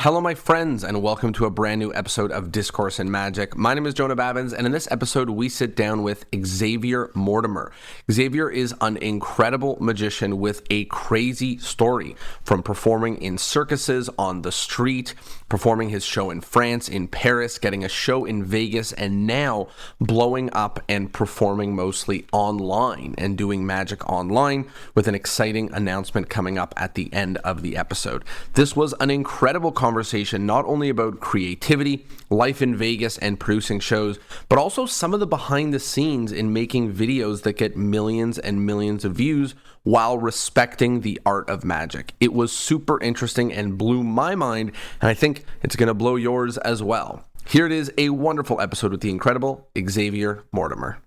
Hello, my friends, and welcome to a brand new episode of Discourse in Magic. My name is Jonah Babbins, and in this episode, we sit down with Xavier Mortimer. Xavier is an incredible magician with a crazy story, from performing in circuses on the street, performing his show in France, in Paris, getting a show in Vegas, and now blowing up and performing mostly online and doing magic online with an exciting announcement coming up at the end of the episode. This was an incredible conversation, not only about creativity, life in Vegas, and producing shows, but also some of the behind the scenes in making videos that get millions and millions of views while respecting the art of magic. It was super interesting and blew my mind, and I think it's going to blow yours as well. Here it is, a wonderful episode with the incredible Xavier Mortimer.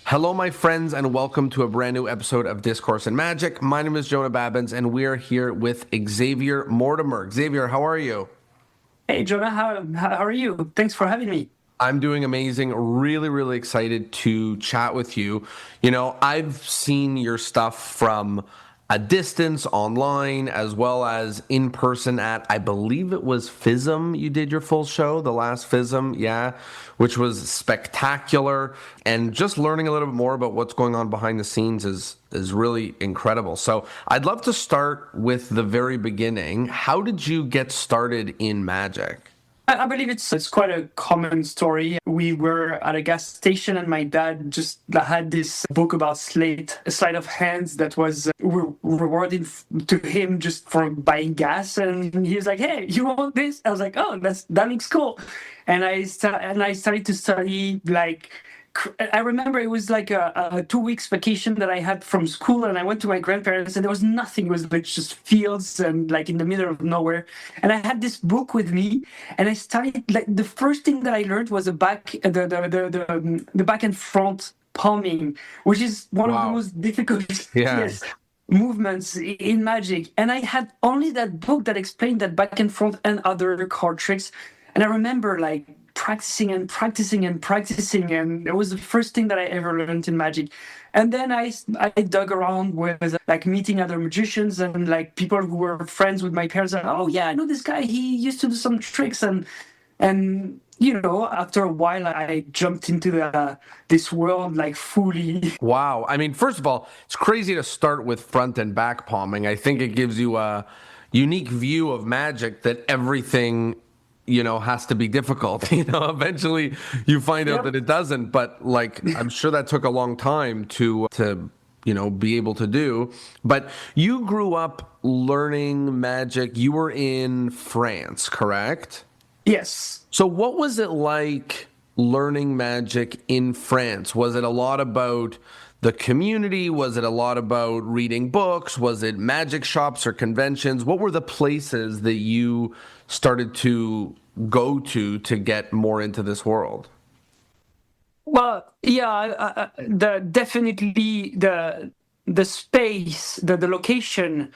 Hello, my friends, and welcome to a brand new episode of Discourse in Magic. My name is Jonah Babbins, and we are here with Xavier Mortimer. Xavier, how are you? Hey, Jonah, how are you? Thanks for having me. I'm doing amazing. Really excited to chat with you. You know, I've seen your stuff from a distance online as well as in person at, I believe it was FISM. You did your full show, the last FISM, yeah, which was spectacular. And just learning a little bit more about what's going on behind the scenes is really incredible. So I'd love to start with the very beginning. How did you get started in magic? I believe it's quite a common story. We were at a gas station and my dad just had this book about sleight, a sleight of hands that was rewarded to him just for buying gas. And he was like, "Hey, you want this?" I was like, "Oh, that looks cool." And I started to study like. I remember it was like a 2 weeks vacation that I had from school, and I went to my grandparents, and there was nothing. It was like just fields and like in the middle of nowhere. And I had this book with me, and I started like the first thing that I learned was the back and front palming, which is one of the most difficult yes, movements in magic. And I had only that book that explained that back and front and other card tricks. And I remember like practicing, and it was the first thing that I ever learned in magic. And then I dug around with like meeting other magicians and like people who were friends with my parents. And, oh yeah, I know this guy, he used to do some tricks. And you know, after a while I jumped into this world like fully. Wow. I mean, first of all, it's crazy to start with front and back palming. I think it gives you a unique view of magic that everything, you know, has to be difficult. You know, eventually you find out that it doesn't, but like, I'm sure that took a long time to, you know, be able to do. But you grew up learning magic. You were in France, correct? Yes. So what was it like learning magic in France? Was it a lot about the community? Was it a lot about reading books? Was it magic shops or conventions? What were the places that you started to go to get more into this world? Well, yeah, definitely the space, the location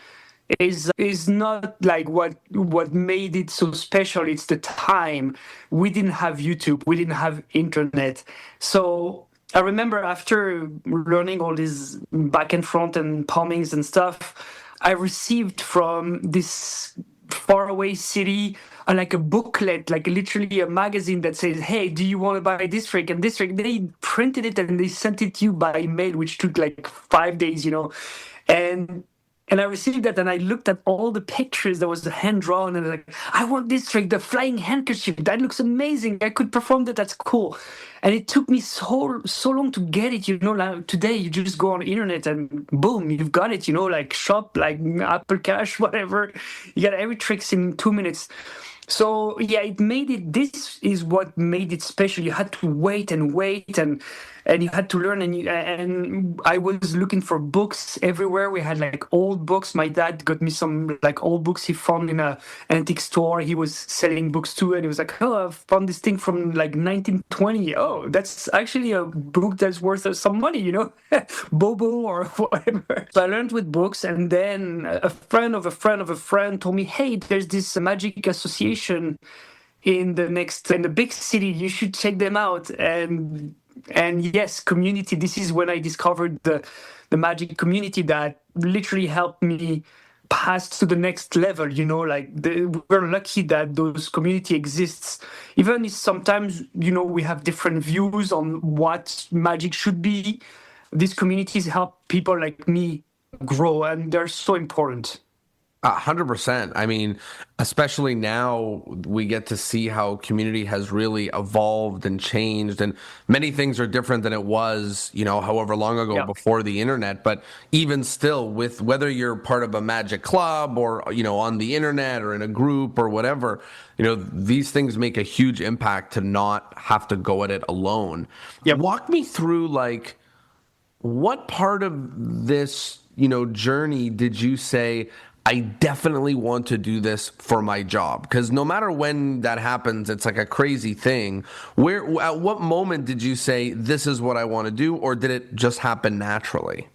is not like what made it so special. It's the time. We didn't have YouTube. We didn't have internet. So I remember after learning all these back and front and palmings and stuff, I received from this faraway city like a booklet, like literally a magazine that says, "Hey, do you want to buy this trick and this trick?" They printed it and they sent it to you by mail, which took like 5 days, you know. And I received that, and I looked at all the pictures that was hand drawn, and like, I want this trick, the flying handkerchief. That looks amazing. I could perform that. That's cool. And it took me so long to get it. You know, like today you just go on the internet and boom, you've got it. You know, like shop, like Apple Cash, whatever. You got every tricks in 2 minutes. So yeah, this is what made it special. You had to wait and you had to learn, and I was looking for books everywhere. We had like old books. My dad got me some like old books he found in an antique store. He was selling books too, and he was like, "Oh, I found this thing from like 1920. Oh, that's actually a book that's worth some money, you know, Bobo or whatever." So I learned with books, and then a friend of a friend of a friend told me, "Hey, there's this magic association in the big city. You should check them out." And And yes, community. This is when I discovered the magic community that literally helped me pass to the next level. Like we're lucky that those community exists, even if sometimes we have different views on what magic should be. These communities help people like me grow, and they're so important. 100%. I mean, especially now we get to see how community has really evolved and changed, and many things are different than it was, however long ago Yeah. before the internet. But even still, with whether you're part of a magic club or, on the internet or in a group or whatever, these things make a huge impact to not have to go at it alone. Yep. Walk me through, like, what part of this, journey did you say, I definitely want to do this for my job? Because no matter when that happens, it's like a crazy thing. At what moment did you say, this is what I want to do, or did it just happen naturally?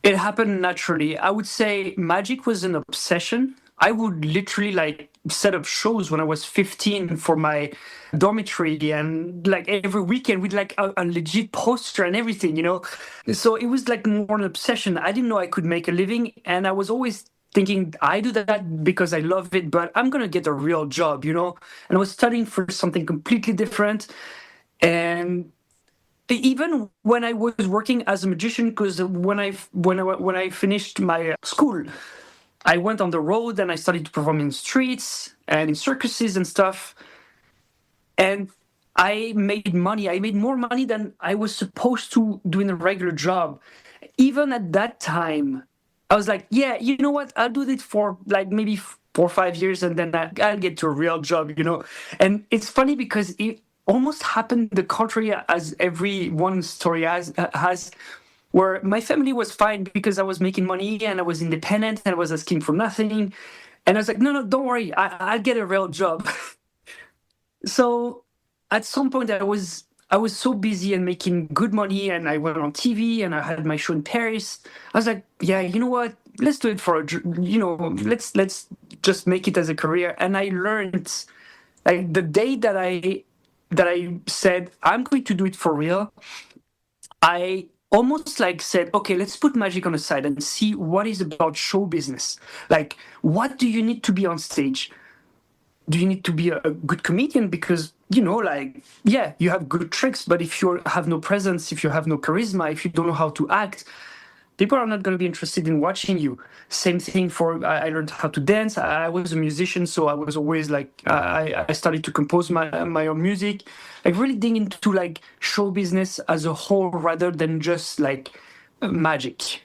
It happened naturally. I would say magic was an obsession. I would literally like set up shows when I was 15 for my dormitory, and like every weekend with like a legit poster and everything. So it was like more an obsession. I didn't know I could make a living, and I was always thinking I do that because I love it, but I'm gonna get a real job. And I was studying for something completely different. And even when I was working as a magician, because when I finished my school, I went on the road and I started to perform in streets and in circuses and stuff. And I made money. I made more money than I was supposed to doing a regular job. Even at that time, I was like, yeah, you know what? I'll do it for like maybe 4 or 5 years, and then I'll get to a real job. And it's funny because it almost happened the contrary as every one story has, where my family was fine because I was making money and I was independent and I was asking for nothing. And I was like, no, don't worry, I'll get a real job. So at some point I was so busy and making good money, and I went on TV and I had my show in Paris. I was like, yeah, you know what? Let's do it let's just make it as a career. And I learned, like, the day that I said I'm going to do it for real, I almost like said, okay, let's put magic on the side and see what is about show business. Like, what do you need to be on stage? Do you need to be a good comedian? Because, like, yeah, you have good tricks, but if you have no presence, if you have no charisma, if you don't know how to act, people are not going to be interested in watching you. Same thing for, I learned how to dance. I was a musician, so I was always like, I started to compose my own music, like really dig into like show business as a whole rather than just like magic.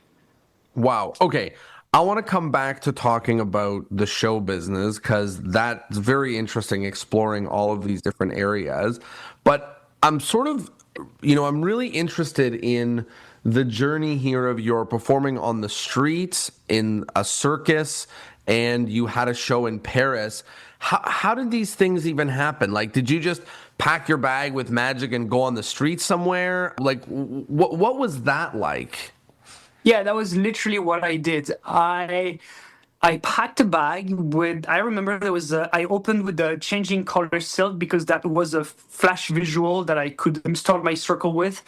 Wow. Okay. I want to come back to talking about the show business, because that's very interesting, exploring all of these different areas. But I'm sort of, I'm really interested in the journey here of your performing on the streets in a circus, and you had a show in Paris. How did these things even happen? Like, did you just pack your bag with magic and go on the street somewhere? Like, what was that like? Yeah, that was literally what I did. I packed a bag with. I remember I opened with the changing color silk because that was a flash visual that I could start my circle with.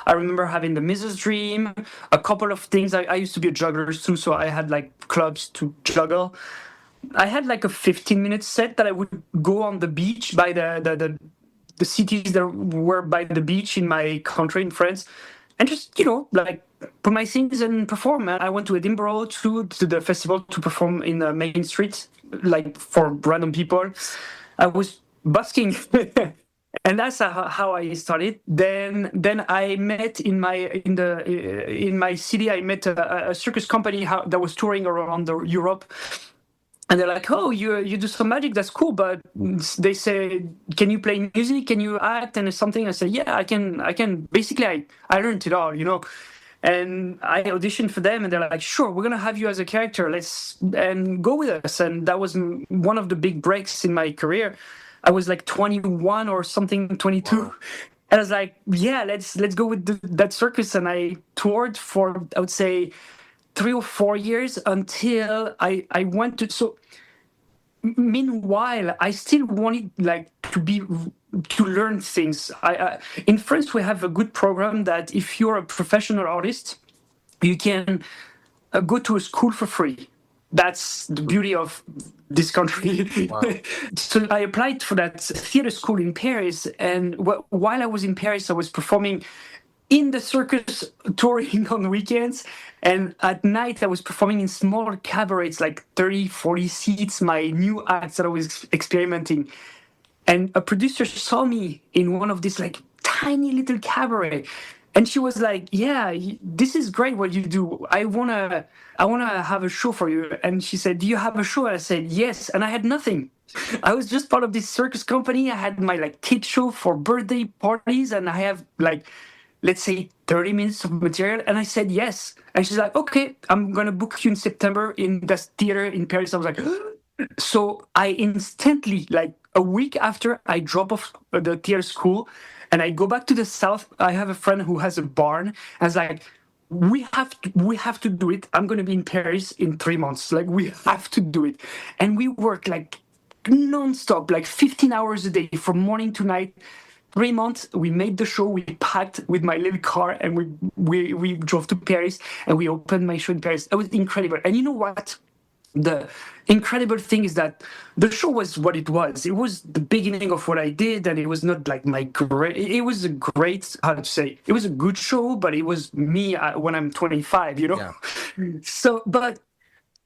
I remember having the Mrs. Dream, a couple of things. I used to be a juggler too, so I had like clubs to juggle. I had like a 15-minute set that I would go on the beach by the cities that were by the beach in my country in France, and just like put my things and perform. I went to Edinburgh to the festival to perform in the main street, like for random people. I was busking. And that's how I started. Then I met in my city. I met a circus company that was touring around Europe, and they're like, "Oh, you do some magic? That's cool." But they say, "Can you play music? Can you act?" And something. I said, "Yeah, I can. I can." Basically, I learned it all. And I auditioned for them, and they're like, "Sure, we're gonna have you as a character. And go with us." And that was one of the big breaks in my career. I was like 21 or something, 22. Wow. And I was like, yeah, let's go with that circus. And I toured for, I would say, 3 or 4 years until I went to. So meanwhile, I still wanted like to learn things. In France, we have a good program that if you're a professional artist, you can go to a school for free. That's the beauty of this country. Wow. So I applied for that theater school in Paris, and while I was in Paris, I was performing in the circus, touring on weekends, and at night I was performing in small cabarets, like 30, 40 seats, my new acts that I was experimenting. And a producer saw me in one of these like tiny little cabaret, and she was like, "Yeah, this is great what you do. I wanna have a show for you." And she said, "Do you have a show?" And I said, "Yes." And I had nothing. I was just part of this circus company. I had my like kid show for birthday parties, and I have like, let's say 30 minutes of material. And I said yes. And she's like, "Okay, I'm gonna book you in September in this theater in Paris." I was like, so I instantly, like a week after I drop off the theater school and I go back to the south, I have a friend who has a barn. I was like, we have to do it. I'm gonna be in Paris in 3 months. Like we have to do it. And we work like non-stop, like 15 hours a day from morning to night. 3 months, we made the show. We packed with my little car, and we drove to Paris, and we opened my show in Paris. It was incredible. And you know what? The incredible thing is that the show was what it was. It was the beginning of what I did, and it was not like my great. It was a great, how to say, it was a good show, but it was me when I'm 25, you know. Yeah. So, but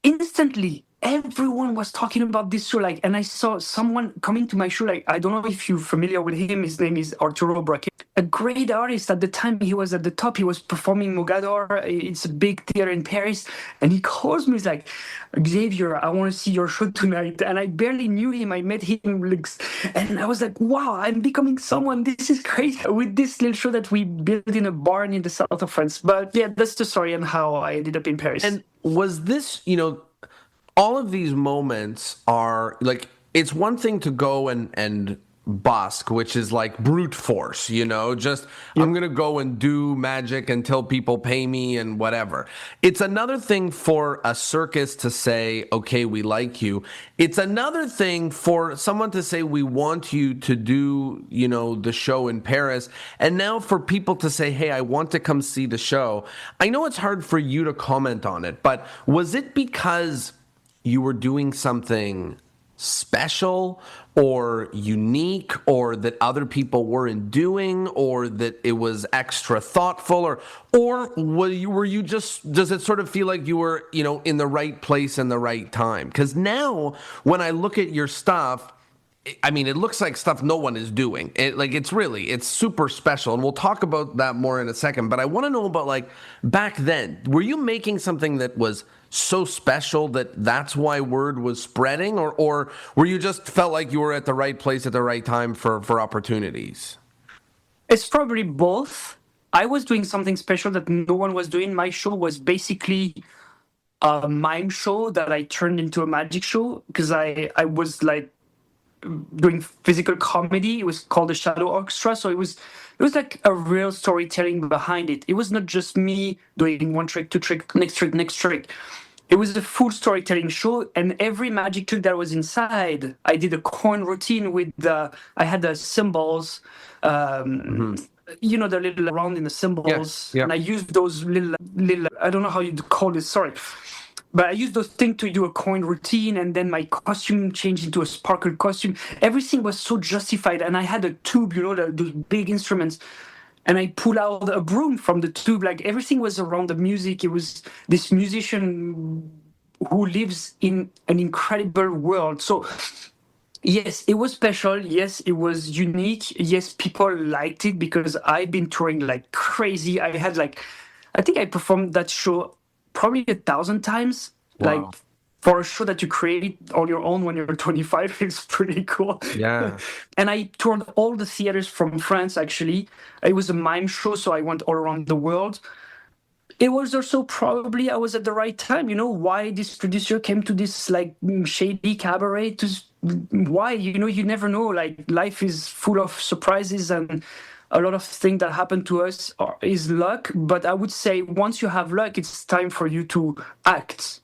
instantly everyone was talking about this show, like, and I saw someone coming to my show, like, I don't know if you're familiar with him. His name is Arturo Braque, a great artist. At the time he was at the top, he was performing Mogador. It's a big theater in Paris, and he calls me. He's like, "Xavier, I want to see your show tonight." And I barely knew him. I met him, and I was like, wow, I'm becoming someone. This is crazy, with this little show that we built in a barn in the south of France. But yeah, that's the story and how I ended up in Paris. And was this, all of these moments are like, it's one thing to go and busk, which is like brute force, just I'm going to go and do magic until people pay me and whatever. It's another thing for a circus to say, okay, we like you. It's another thing for someone to say, we want you to do, the show in Paris. And now for people to say, hey, I want to come see the show. I know it's hard for you to comment on it, but was it because you were doing something special or unique, or that other people weren't doing, or that it was extra thoughtful, or were you just, does it sort of feel like you were, in the right place and the right time? Because now when I look at your stuff, I mean, it looks like stuff no one is doing. It's super special. And we'll talk about that more in a second. But I want to know about, like, back then, were you making something that was so special that's why word was spreading? Or were you just felt like you were at the right place at the right time for opportunities? It's probably both. I was doing something special that no one was doing. My show was basically a mime show that I turned into a magic show, because I was like doing physical comedy. It was called the Shadow Orchestra. So it was like a real storytelling behind it. It was not just me doing one trick, two trick, next trick, next trick. It was a full storytelling show, and every magic trick that was inside, I did a coin routine with I had the symbols, the little round in the symbols, Yeah. and I used those little, I don't know how you call this, sorry. But I used those things to do a coin routine, and then my costume changed into a sparkle costume. Everything was so justified, and I had a tube, those big instruments, and I pulled out a broom from the tube. Like, everything was around the music. It was this musician who lives in an incredible world. So yes, it was special. Yes, it was unique. Yes, people liked it because I've been touring like crazy. I think I performed that show probably 1,000 times. Wow. Like, for a show that you create on your own when you're 25, it's pretty cool. Yeah. And I toured all the theaters from France, actually. It was a mime show, so I went all around the world. It was also probably I was at the right time. Why this producer came to this like shady cabaret? Why? You never know. Like, life is full of surprises, and a lot of things that happen to us is luck. But I would say once you have luck, it's time for you to act.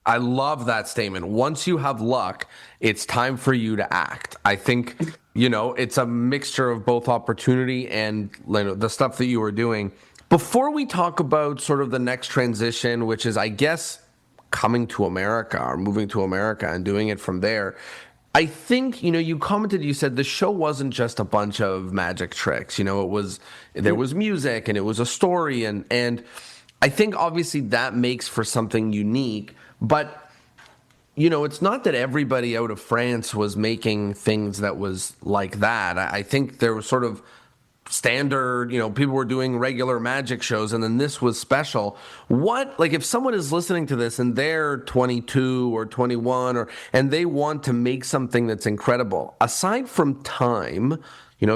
I love that statement. Once you have luck, it's time for you to act. I think, it's a mixture of both opportunity and the stuff that you were doing. Before we talk about sort of the next transition, which is, I guess, coming to America or moving to America and doing it from there, I think, you commented, you said the show wasn't just a bunch of magic tricks. There was music and it was a story. And I think obviously that makes for something unique. But, it's not that everybody out of France was making things that was like that. I think there was sort of standard, people were doing regular magic shows, and then this was special. If someone is listening to this and they're 22 or 21 and they want to make something that's incredible, aside from time,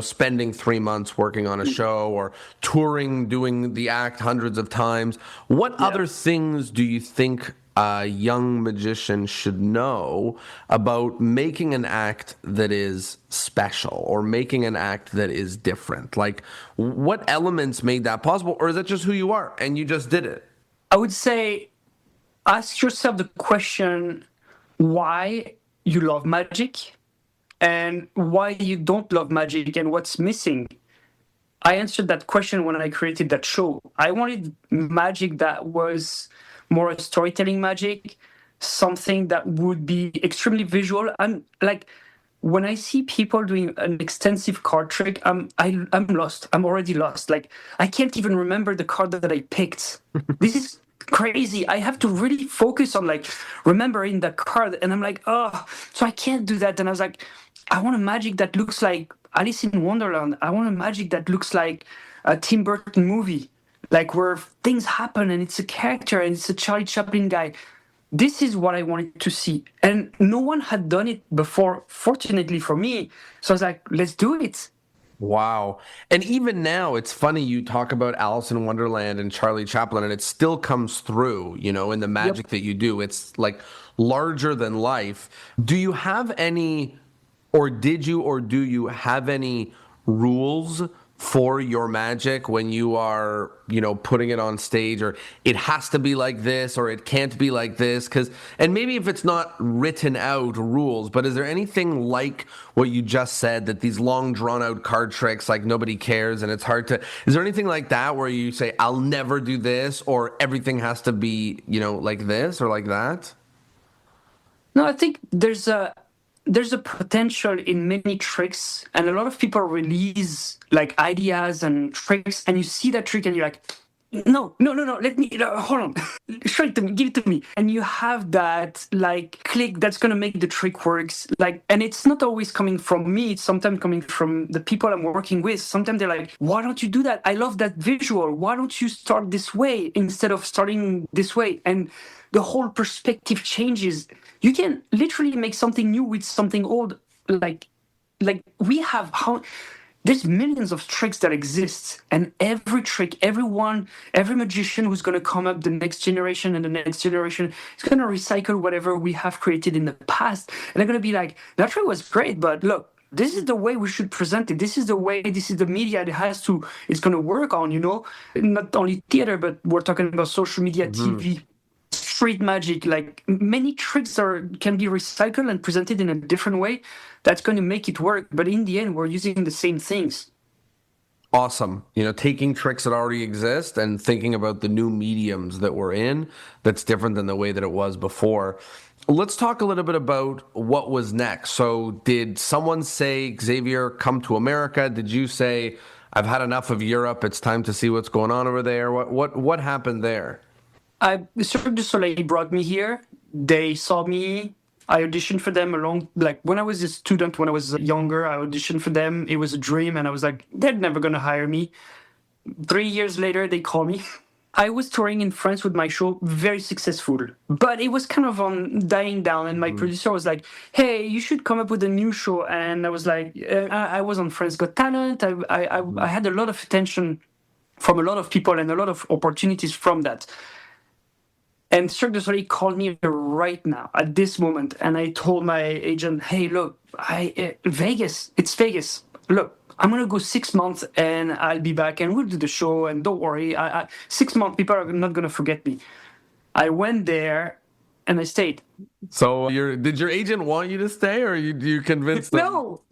spending 3 months working on a show or touring, doing the act hundreds of times, what other things do you think a young magician should know about making an act that is special or making an act that is different? Like, what elements made that possible? Or is that just who you are and you just did it? I would say ask yourself the question why you love magic and why you don't love magic and what's missing. I answered that question when I created that show. I wanted magic that was more a storytelling magic, something that would be extremely visual. I'm like, when I see people doing an extensive card trick, I'm lost. I'm already lost. Like, I can't even remember the card that I picked. This is crazy. I have to really focus on remembering the card, and I'm like, oh, so I can't do that. And I was like, I want a magic that looks like Alice in Wonderland. I want a magic that looks like a Tim Burton movie, where things happen and it's a character and it's a Charlie Chaplin guy. This is what I wanted to see. And no one had done it before, fortunately for me. So I was like, let's do it. Wow. And even now, it's funny you talk about Alice in Wonderland and Charlie Chaplin, and it still comes through, in the magic that you do. It's larger than life. Do you have any, or did you, or do you have any rules for your magic when you are, putting it on stage, or it has to be like this, or it can't be like this? And maybe if it's not written out rules, but is there anything like what you just said, that these long drawn out card tricks, nobody cares and it's hard to, is there anything like that where you say, I'll never do this, or everything has to be, like this or like that? No, I think there's a potential in many tricks, and a lot of people release ideas and tricks, and you see that trick and you're like, no, let me, hold on, show it to me, give it to me. And you have that click that's going to make the trick works. And it's not always coming from me. It's sometimes coming from the people I'm working with. Sometimes they're like, why don't you do that? I love that visual. Why don't you start this way instead of starting this way? And the whole perspective changes. You can literally make something new with something old. We have there's millions of tricks that exist, and every trick, every magician who's going to come up the next generation and the next generation is going to recycle whatever we have created in the past. And they're going to be like, that trick was great, but look, this is the way we should present it. This is the media it's going to work on, not only theater, but we're talking about social media, TV, street magic. Many tricks can be recycled and presented in a different way. That's going to make it work. But in the end, we're using the same things. Awesome. Taking tricks that already exist and thinking about the new mediums that we're in that's different than the way that it was before. Let's talk a little bit about what was next. So did someone say, Xavier, come to America? Did you say, I've had enough of Europe, it's time to see what's going on over there? What happened there? Cirque du Soleil brought me here. They saw me. I auditioned for them when I was a student, when I was younger, I auditioned for them. It was a dream, and I was like, they're never going to hire me. 3 years later, they call me. I was touring in France with my show, very successful, but it was kind of dying down. And my producer was like, hey, you should come up with a new show. And I was like, I was on France Got Talent. I had a lot of attention from a lot of people and a lot of opportunities from that. And Cirque du Soleil called me right now, at this moment. And I told my agent, hey, look, Vegas, it's Vegas. Look, I'm going to go 6 months and I'll be back and we'll do the show. And don't worry, 6 months, people are not going to forget me. I went there and I stayed. So did your agent want you to stay, or you convinced them? No,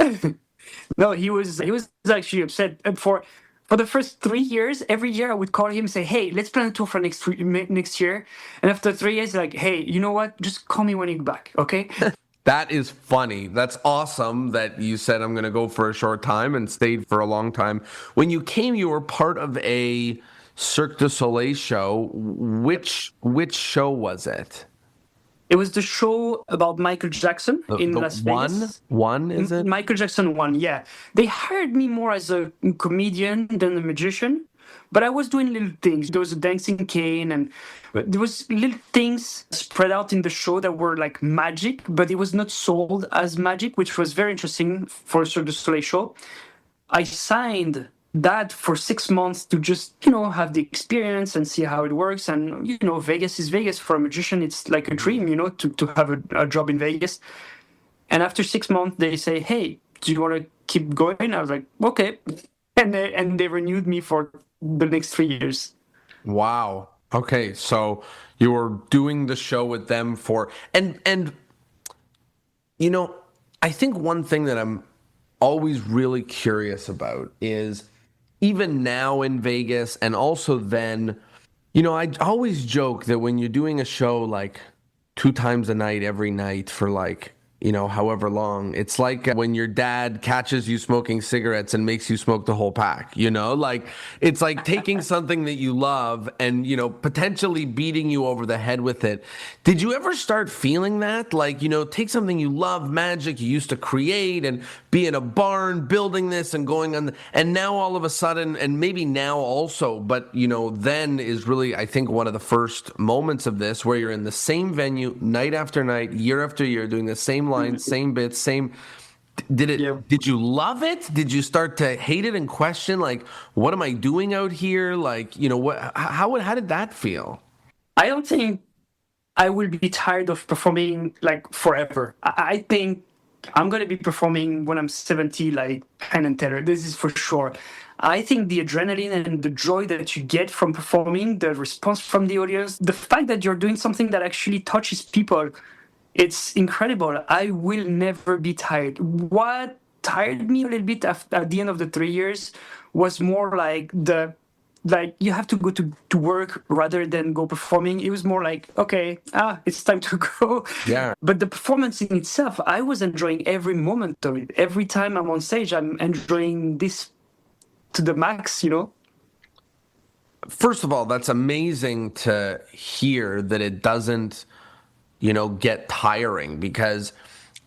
no, he was actually upset. And for the first 3 years, every year I would call him and say, "Hey, let's plan a tour for next year." And after 3 years, like, "Hey, you know what? Just call me when you're back, okay?" That is funny. That's awesome that you said I'm going to go for a short time and stayed for a long time. When you came, you were part of a Cirque du Soleil show. Which show was it? It was the show about Michael Jackson in The Las Vegas. one is it? Michael Jackson won, yeah. They hired me more as a comedian than a magician, but I was doing little things. There was a dancing cane, and there was little things spread out in the show that were like magic, but it was not sold as magic, which was very interesting for a Cirque du Soleil show. I signed that for 6 months to just, have the experience and see how it works. And, Vegas is Vegas. For a magician, it's like a dream, to have a job in Vegas. And after 6 months, they say, "Hey, do you want to keep going?" I was like, "Okay." And they renewed me for the next 3 years. Wow. Okay, so you were doing the show with them for and I think one thing that I'm always really curious about is even now in Vegas and also then, I always joke that when you're doing a show like 2 times a night every night for like however long, it's like when your dad catches you smoking cigarettes and makes you smoke the whole pack, like it's like taking something that you love and, potentially beating you over the head with it. Did you ever start feeling that? Like, take something you love, magic you used to create and be in a barn building this and going on, and now all of a sudden, and maybe now also, but, then is really, I think, one of the first moments of this where you're in the same venue night after night, year after year, doing the same lines, same bits, same. Did you love it? Did you start to hate it and question, like, what am I doing out here? Like, how did that feel? I don't think I will be tired of performing like forever. I think I'm going to be performing when I'm 70, like Penn and Teller. This is for sure. I think the adrenaline and the joy that you get from performing, the response from the audience, the fact that you're doing something that actually touches people, it's incredible. I will never be tired. What tired me a little bit at the end of the 3 years was more like you have to go to work rather than go performing. It was more like, okay, it's time to go. Yeah. But the performance in itself, I was enjoying every moment of it. Every time I'm on stage, I'm enjoying this to the max, First of all, that's amazing to hear that it doesn't, get tiring, because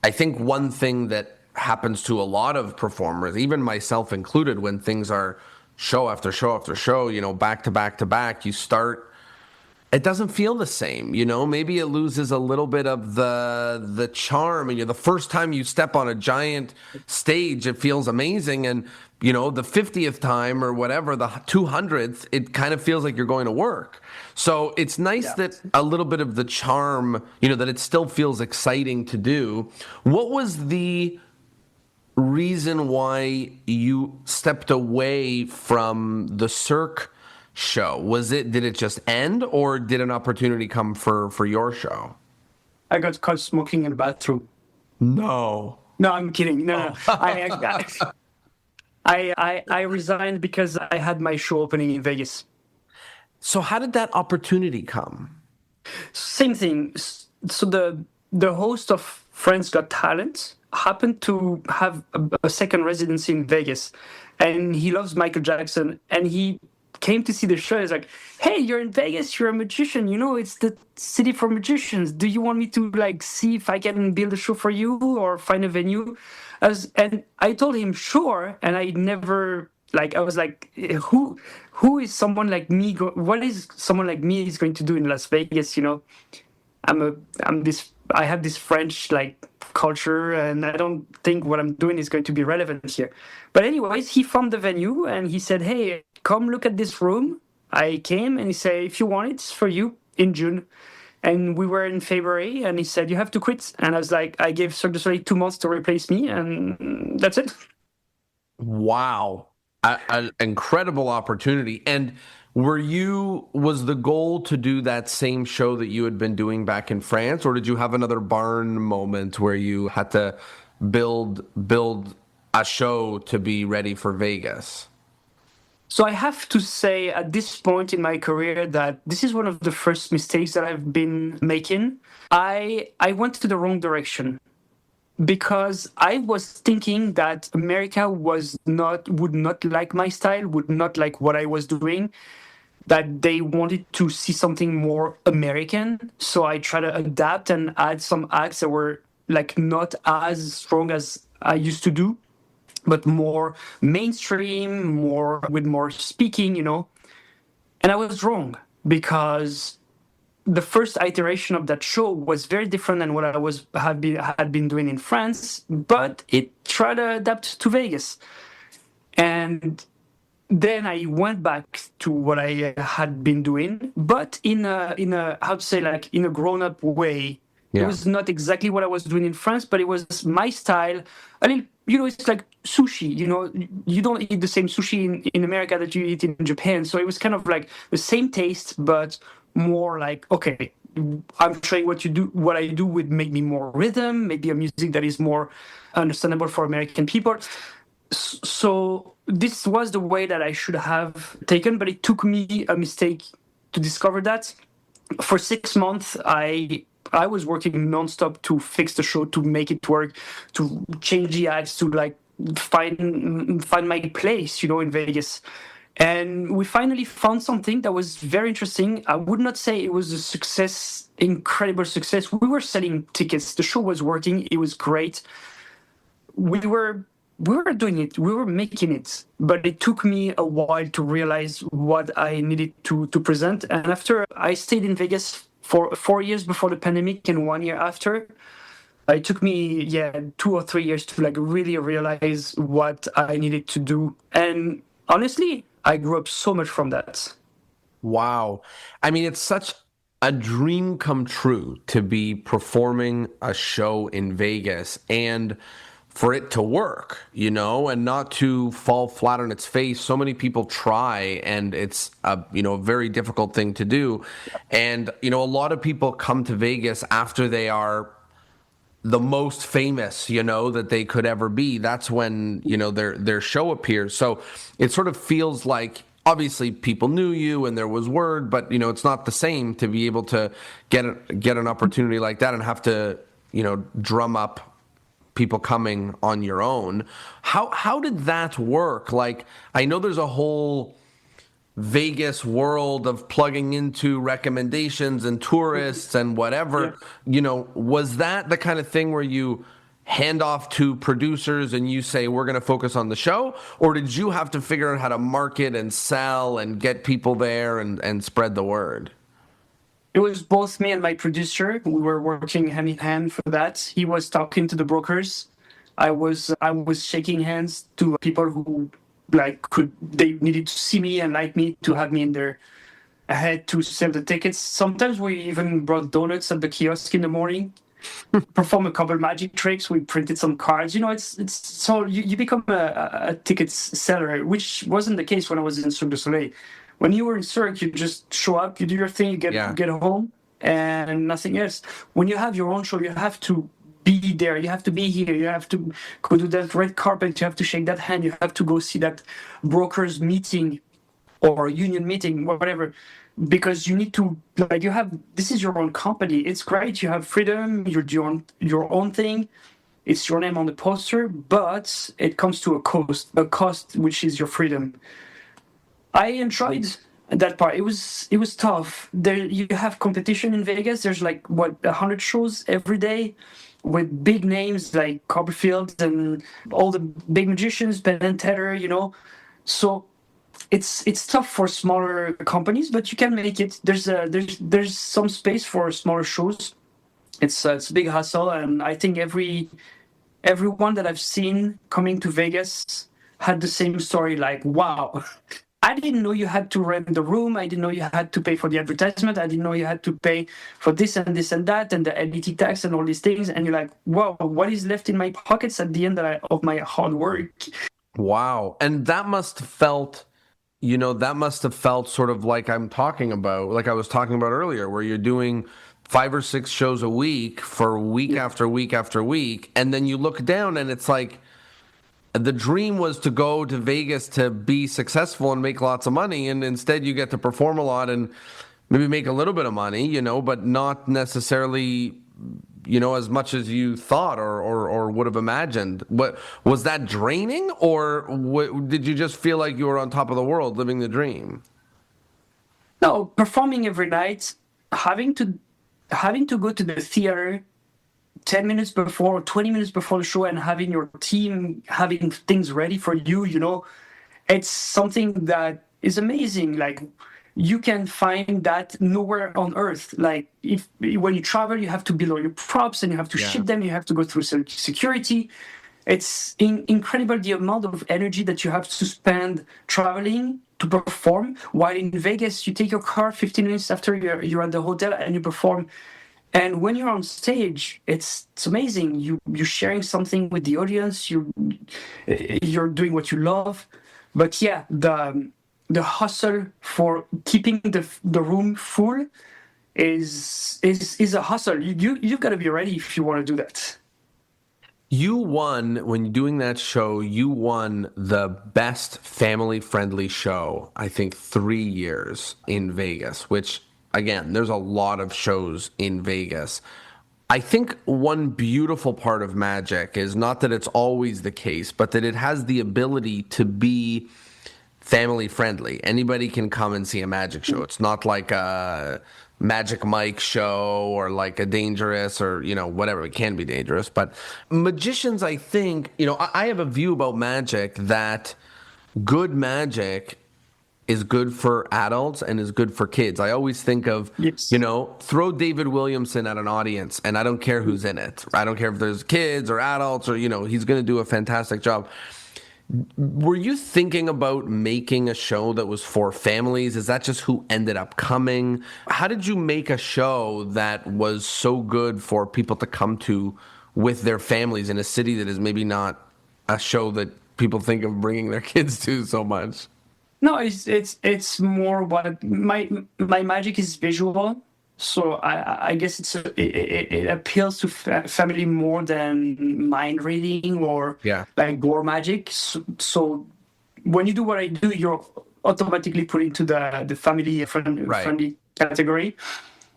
I think one thing that happens to a lot of performers, even myself included, when things are show after show after show, back to back to back, it doesn't feel the same, maybe it loses a little bit of the charm. And the first time you step on a giant stage, it feels amazing. And, the 50th time or whatever, the 200th, it kind of feels like you're going to work. So it's nice that a little bit of the charm, that it still feels exciting to do. What was the reason why you stepped away from the Cirque show? Did it just end, or did an opportunity come for your show? I got caught smoking in the bathroom. No, I'm kidding. No. I resigned because I had my show opening in Vegas. So how did that opportunity come? Same thing. So the host of Friends Got Talent happened to have a second residency in Vegas, and he loves Michael Jackson, and he came to see the show. He's like, "Hey, you're in Vegas, you're a magician, it's the city for magicians. Do you want me to see if I can build a show for you or find a venue?" And I told him sure, and I never I was like, who is someone like me? What is someone like me is going to do in Las Vegas? I have this French culture, and I don't think what I'm doing is going to be relevant here. But anyways, he found the venue and he said, "Hey, come look at this room." I came and he said, "If you want it, it's for you in June." And we were in February, and he said, "You have to quit." And I was like, I gave Cirque du Soleil 2 months to replace me, and that's it. Wow. An incredible opportunity. And was the goal to do that same show that you had been doing back in France, or did you have another barn moment where you had to build a show to be ready for Vegas? So I have to say at this point in my career that this is one of the first mistakes that I've been making. I went to the wrong direction because I was thinking that America would not like my style, would not like what I was doing, that they wanted to see something more American. So I try to adapt and add some acts that were like not as strong as I used to do, but more mainstream, more with more speaking, And I was wrong because the first iteration of that show was very different than what I had been doing in France, but it tried to adapt to Vegas. And then I went back to what I had been doing, but in a how to say, like, in a grown up way. It Yeah. was not exactly what I was doing in France, but it was my style. A little, it's like sushi. You don't eat the same sushi in America that you eat in Japan. So it was kind of like the same taste, but more like, okay, I'm showing what I do would make me more rhythm, maybe a music that is more understandable for American people. So this was the way that I should have taken, but it took me a mistake to discover that. For 6 months, I was working nonstop to fix the show, to make it work, to change the acts, to like find my place, in Vegas. And we finally found something that was very interesting. I would not say it was a success, incredible success. We were selling tickets. The show was working. It was great. We were doing it, we were making it, but it took me a while to realize what I needed to present. And after I stayed in Vegas for 4 years before the pandemic and 1 year after, it took me 2 or 3 years to like really realize what I needed to do. And honestly, I grew up so much from that. Wow. I mean, it's such a dream come true to be performing a show in Vegas and for it to work, and not to fall flat on its face. So many people try, and it's a very difficult thing to do. And, a lot of people come to Vegas after they are the most famous, that they could ever be. That's when, their show appears. So it sort of feels like, obviously people knew you and there was word, but, it's not the same to be able to get an opportunity like that and have to, drum up people coming on your own. How did that work? Like, I know there's a whole Vegas world of plugging into recommendations and tourists and whatever. Was that the kind of thing where you hand off to producers and you say, we're going to focus on the show? Or did you have to figure out how to market and sell and get people there and spread the word? It was both me and my producer. We were working hand in hand for that. He was talking to the brokers. I was shaking hands to people who they needed to see me and like me to have me in their head to sell the tickets. Sometimes we even brought donuts at the kiosk in the morning, perform a couple magic tricks. We printed some cards. It's so you become a ticket seller, which wasn't the case when I was in Cirque du Soleil. When you were in Cirque, you just show up, you do your thing, you get home, and nothing else. When you have your own show, you have to be there. You have to be here. You have to go to that red carpet. You have to shake that hand. You have to go see that broker's meeting or union meeting, whatever, because you need to, this is your own company. It's great. You have freedom. You're doing your own thing. It's your name on the poster, but it comes to a cost, which is your freedom. I enjoyed that part. It was tough. There you have competition in Vegas. There's 100 shows every day with big names like Copperfield and all the big magicians, Penn and Teller. So it's tough for smaller companies, but you can make it. There's some space for smaller shows. It's a big hustle, and I think everyone that I've seen coming to Vegas had the same story. Like, wow. I didn't know you had to rent the room. I didn't know you had to pay for the advertisement. I didn't know you had to pay for this and this and that and the LET tax and all these things. And you're like, wow, what is left in my pockets at the end of my hard work? Wow. And that must have felt, that must have felt sort of like I'm talking about, like I was talking about earlier, where you're doing 5 or 6 shows a week for week Yeah. after week after week. And then you look down and it's like the dream was to go to Vegas to be successful and make lots of money. And instead you get to perform a lot and maybe make a little bit of money, but not necessarily as much as you thought or would have imagined. What was that draining, or did you just feel like you were on top of the world living the dream? No, performing every night, having to having to go to the theater 10 minutes before or 20 minutes before the show and having your team having things ready for you, it's something that is amazing. Like, you can find that nowhere on earth. Like, if when you travel, you have to build all your props and you have to Yeah. ship them, you have to go through security. It's incredible the amount of energy that you have to spend traveling to perform. While in Vegas, you take your car 15 minutes after you're at the hotel and you perform. And when you're on stage, it's amazing. You're sharing something with the audience. You're doing what you love. But yeah, the hustle for keeping the room full is a hustle. You've got to be ready if you want to do that. You won when doing that show. You won the best family-friendly show, I think, 3 years in Vegas. Which, again, there's a lot of shows in Vegas. I think one beautiful part of Magic is not that it's always the case, but that it has the ability to be family friendly. Anybody can come and see a magic show. It's not like a Magic Mike show or like a dangerous or, whatever. It can be dangerous. But magicians, I think, I have a view about magic that good magic is good for adults and is good for kids. I always think of, Yes. throw David Williamson at an audience and I don't care who's in it. I don't care if there's kids or adults or, he's going to do a fantastic job. Were you thinking about making a show that was for families? Is that just who ended up coming? How did you make a show that was so good for people to come to with their families in a city that is maybe not a show that people think of bringing their kids to so much? No, it's more what my magic is visual, so I guess it appeals to family more than mind reading or Yeah. like gore magic. So when you do what I do, you're automatically put into the family Right. friendly category.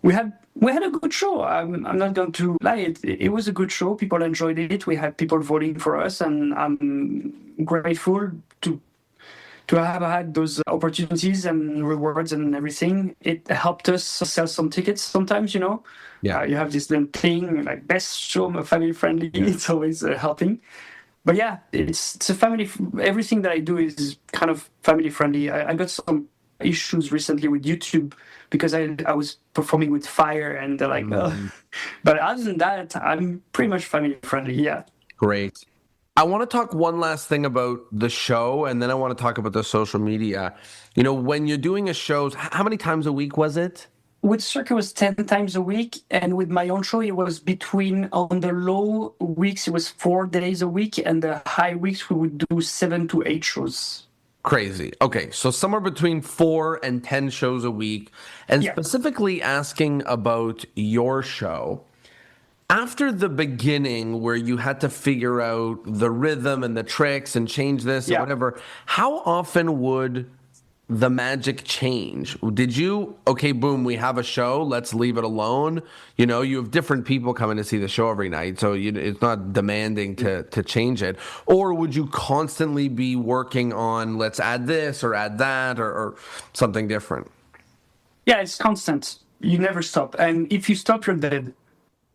We had a good show. I'm not going to lie. It was a good show. People enjoyed it. We had people voting for us, and I'm grateful to have had those opportunities and rewards and everything. It helped us sell some tickets sometimes, Yeah. You have this little thing like best show, family friendly. It's always helping. But yeah, it's a family. Everything that I do is kind of family friendly. I got some issues recently with YouTube because I was performing with fire and they're like, but other than that, I'm pretty much family friendly. Yeah. Great. I want to talk one last thing about the show, and then I want to talk about the social media. When you're doing a show, how many times a week was it? With Cirque, it was 10 times a week. And with my own show, it was on the low weeks, it was 4 days a week. And the high weeks, we would do 7 to 8 shows. Crazy. Okay, so somewhere between 4 and 10 shows a week. And Yeah. specifically asking about your show. After the beginning where you had to figure out the rhythm and the tricks and change this and Yeah. whatever, how often would the magic change? Did you, okay, boom, we have a show, let's leave it alone? You have different people coming to see the show every night, so it's not demanding to change it. Or would you constantly be working on, let's add this or add that or something different? Yeah, it's constant. You never stop. And if you stop, you're dead.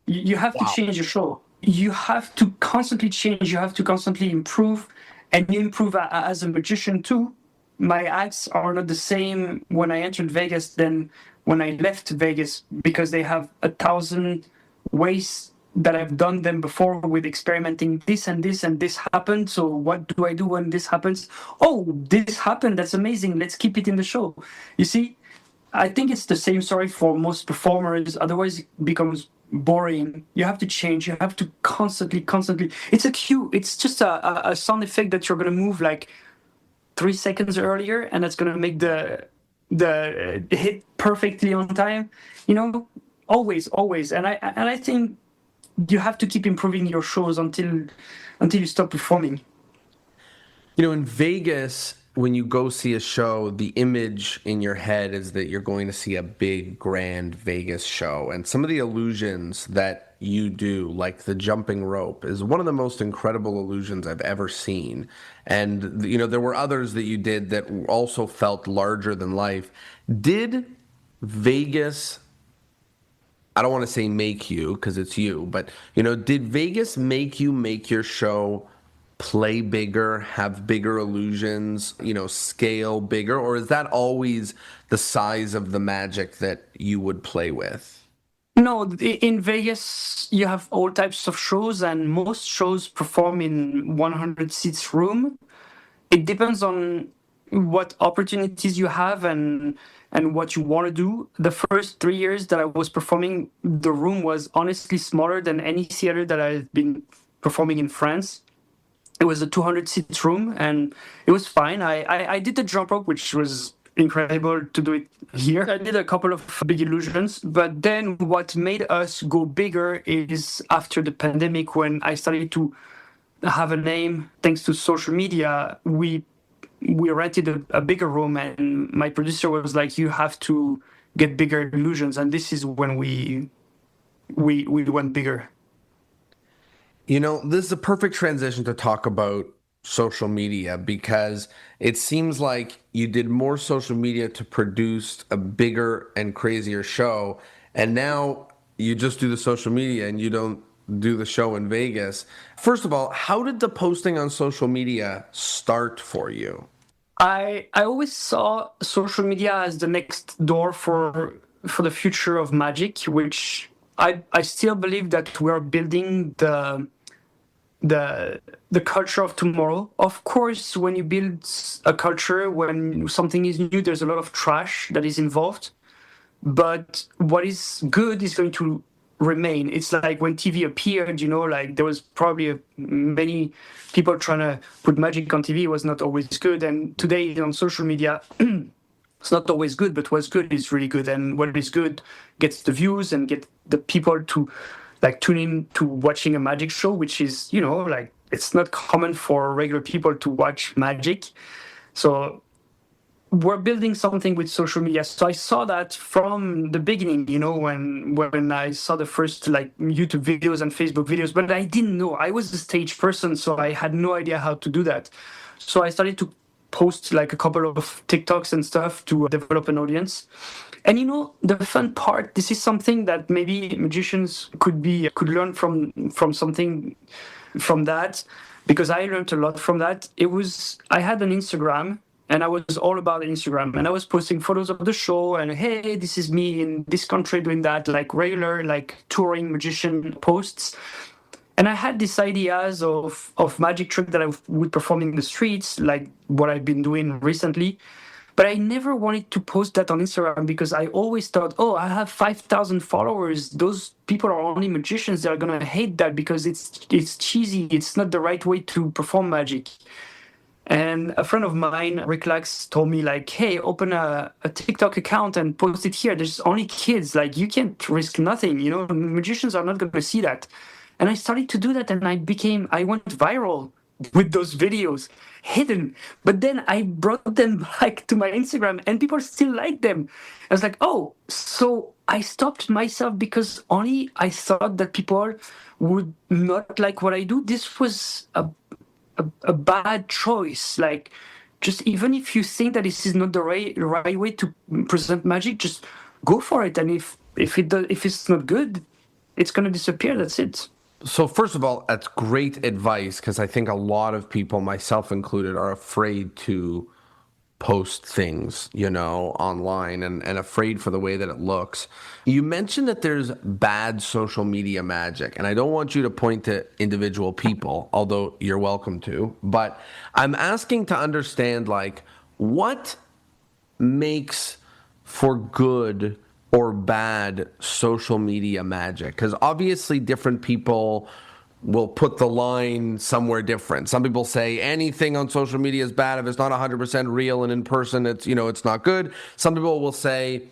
You have to Wow. change your show. You have to constantly change. You have to constantly improve, and you improve as a magician too. My acts are not the same when I entered Vegas than when I left Vegas because they have 1,000 ways that I've done them before with experimenting this and this and this happened. So what do I do when this happens? Oh, this happened. That's amazing. Let's keep it in the show. You see, I think it's the same story for most performers. Otherwise, it becomes boring. You have to change. You have to constantly. It's a cue. It's just a sound effect that you're gonna move like 3 seconds earlier, and that's gonna make the hit perfectly on time. You know, always. And I think you have to keep improving your shows until you stop performing. You know, in Vegas, when you go see a show, the image in your head is that you're going to see a big, grand Vegas show. And some of the illusions that you do, like the jumping rope, is one of the most incredible illusions I've ever seen. And, you know, there were others that you did that also felt larger than life. Did Vegas, I don't want to say make you, because it's you, but, you know, did Vegas make you make your show play bigger, have bigger illusions, you know, scale bigger, or is that always the size of the magic that you would play with? No, in Vegas, you have all types of shows, and most shows perform in 100 seats room. It depends on what opportunities you have and what you want to do. The first 3 years that I was performing, the room was honestly smaller than any theater that I've been performing in France. It was a 200 seats room, and it was fine. I did the jump rope, which was incredible to do it here. I did a couple of big illusions, but then what made us go bigger is after the pandemic, when I started to have a name thanks to social media. We rented a bigger room, and my producer was like, "You have to get bigger illusions," and this is when we went bigger. You know, this is a perfect transition to talk about social media because it seems like you did more social media to produce a bigger and crazier show. And now you just do the social media and you don't do the show in Vegas. First of all, how did the posting on social media start for you? I always saw social media as the next door for the future of magic, which I still believe that we're building the culture of tomorrow. Of course, when you build a culture, when something is new, there's a lot of trash that is involved. But what is good is going to remain. It's like when TV appeared, like there was probably many people trying to put magic on TV. It was not always good. And today on social media, it's not always good, but what's good is really good. And what is good gets the views and get the people to like tune in to watching a magic show, which is, like it's not common for regular people to watch magic. So we're building something with social media. So I saw that from the beginning, when I saw the first like YouTube videos and Facebook videos, but I didn't know. I was a stage person, so I had no idea how to do that. So I started to post like a couple of TikToks and stuff to develop an audience. And the fun part, this is something that maybe magicians could learn from something from that, because I learned a lot from that. I had an Instagram, and I was all about Instagram, and I was posting photos of the show and, hey, this is me in this country doing that, like regular, like touring magician posts. And I had these ideas of magic trick that I would perform in the streets, like what I've been doing recently. But I never wanted to post that on Instagram because I always thought, oh, I have 5,000 followers. Those people are only magicians. They're going to hate that because it's cheesy. It's not the right way to perform magic. And a friend of mine, Rick Lax, told me like, hey, open a TikTok account and post it here. There's only kids. Like, you can't risk nothing. Magicians are not going to see that. And I started to do that, and I went viral with those videos, hidden. But then I brought them back to my Instagram, and people still like them. I was like, oh, so I stopped myself because only I thought that people would not like what I do. This was a bad choice. Like, just even if you think that this is not the right way to present magic, just go for it. And if it's not good, it's gonna disappear. That's it. So first of all, that's great advice, because I think a lot of people, myself included, are afraid to post things, online and afraid for the way that it looks. You mentioned that there's bad social media magic, and I don't want you to point to individual people, although you're welcome to, but I'm asking to understand, like, what makes for good or bad social media magic? Because obviously different people will put the line somewhere different. Some people say anything on social media is bad if it's not 100% real, and in person it's, it's not good. Some people will say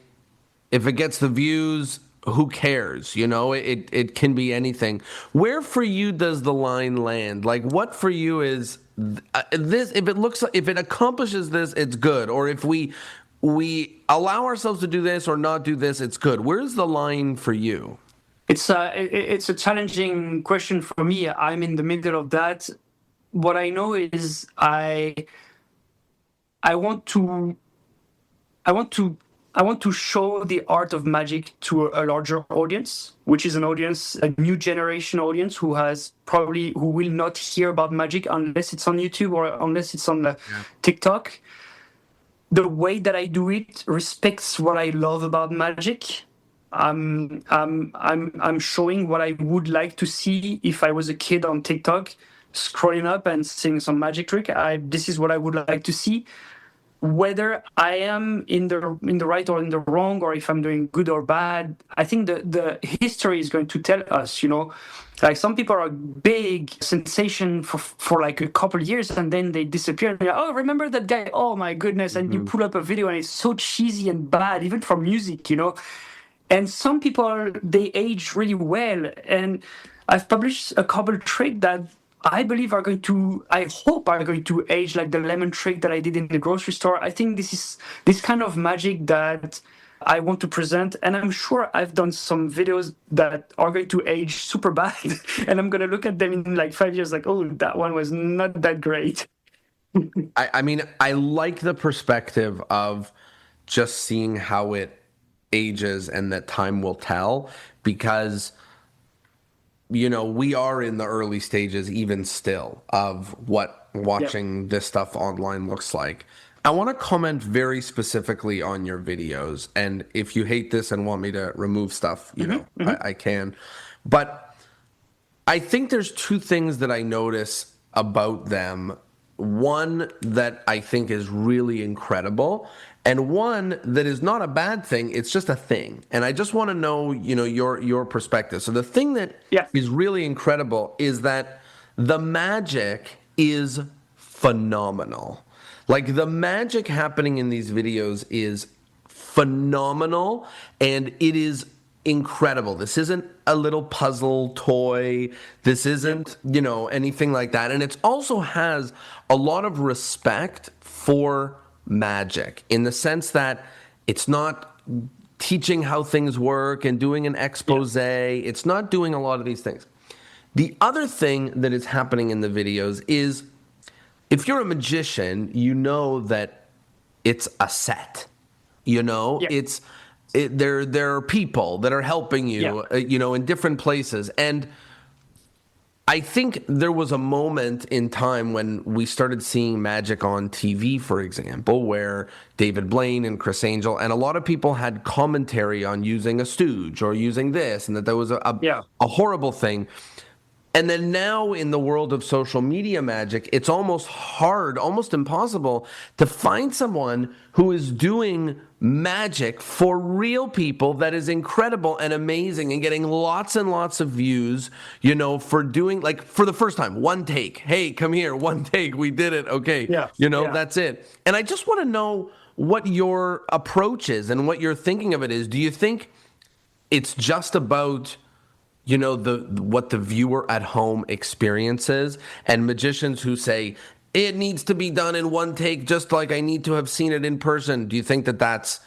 if it gets the views, who cares? It can be anything. Where for you does the line land? Like, what for you is this? If it accomplishes this, it's good. Or if we allow ourselves to do this or not do this, it's good. Where's the line for you? It's a challenging question for me. I'm in the middle of that. What I know is I want to I want to I want to show the art of magic to a larger audience, which is an audience, a new generation audience who will not hear about magic unless it's on YouTube or unless it's on TikTok. The way that I do it respects what I love about magic. I'm showing what I would like to see if I was a kid on TikTok, scrolling up and seeing some magic trick. This is what I would like to see. Whether I am in the right or in the wrong, or if I'm doing good or bad, I think the history is going to tell us. Like some people are big sensation for like a couple of years and then they disappear. And oh, remember that guy? Oh my goodness! And you pull up a video and it's so cheesy and bad, even for music. And some people, they age really well. And I've published a couple tricks that I hope are going to age like the lemon trick that I did in the grocery store. I think this is this kind of magic that I want to present. And I'm sure I've done some videos that are going to age super bad. And I'm going to look at them in like 5 years like, oh, that one was not that great. I mean, I like the perspective of just seeing how it ages and that time will tell, because we are in the early stages even still of what watching this stuff online looks like. I want to comment very specifically on your videos, and if you hate this and want me to remove stuff, I can. But I think there's two things that I notice about them. One that I think is really incredible, and one that is not a bad thing. It's just a thing. And I just want to know, your perspective. So the thing that is really incredible is that the magic is phenomenal. Like, the magic happening in these videos is phenomenal, and it is incredible. This isn't a little puzzle toy. This isn't, anything like that. And it also has a lot of respect for magic, in the sense that it's not teaching how things work and doing an expose. It's not doing a lot of these things. The other thing that is happening in the videos is, if you're a magician, you know that it's a set. There are people that are helping you, in different places. And I think there was a moment in time when we started seeing magic on TV, for example, where David Blaine and Chris Angel and a lot of people had commentary on using a stooge or using this, and that was a horrible thing. And then now in the world of social media magic, it's almost hard, almost impossible to find someone who is doing magic for real people that is incredible and amazing and getting lots and lots of views, for doing, like, for the first time, one take. Hey, come here, one take, we did it, okay. That's it. And I just want to know what your approach is and what your thinking of it is. Do you think it's just about what the viewer at home experiences, and magicians who say it needs to be done in one take, just like I need to have seen it in person? Do you think that that's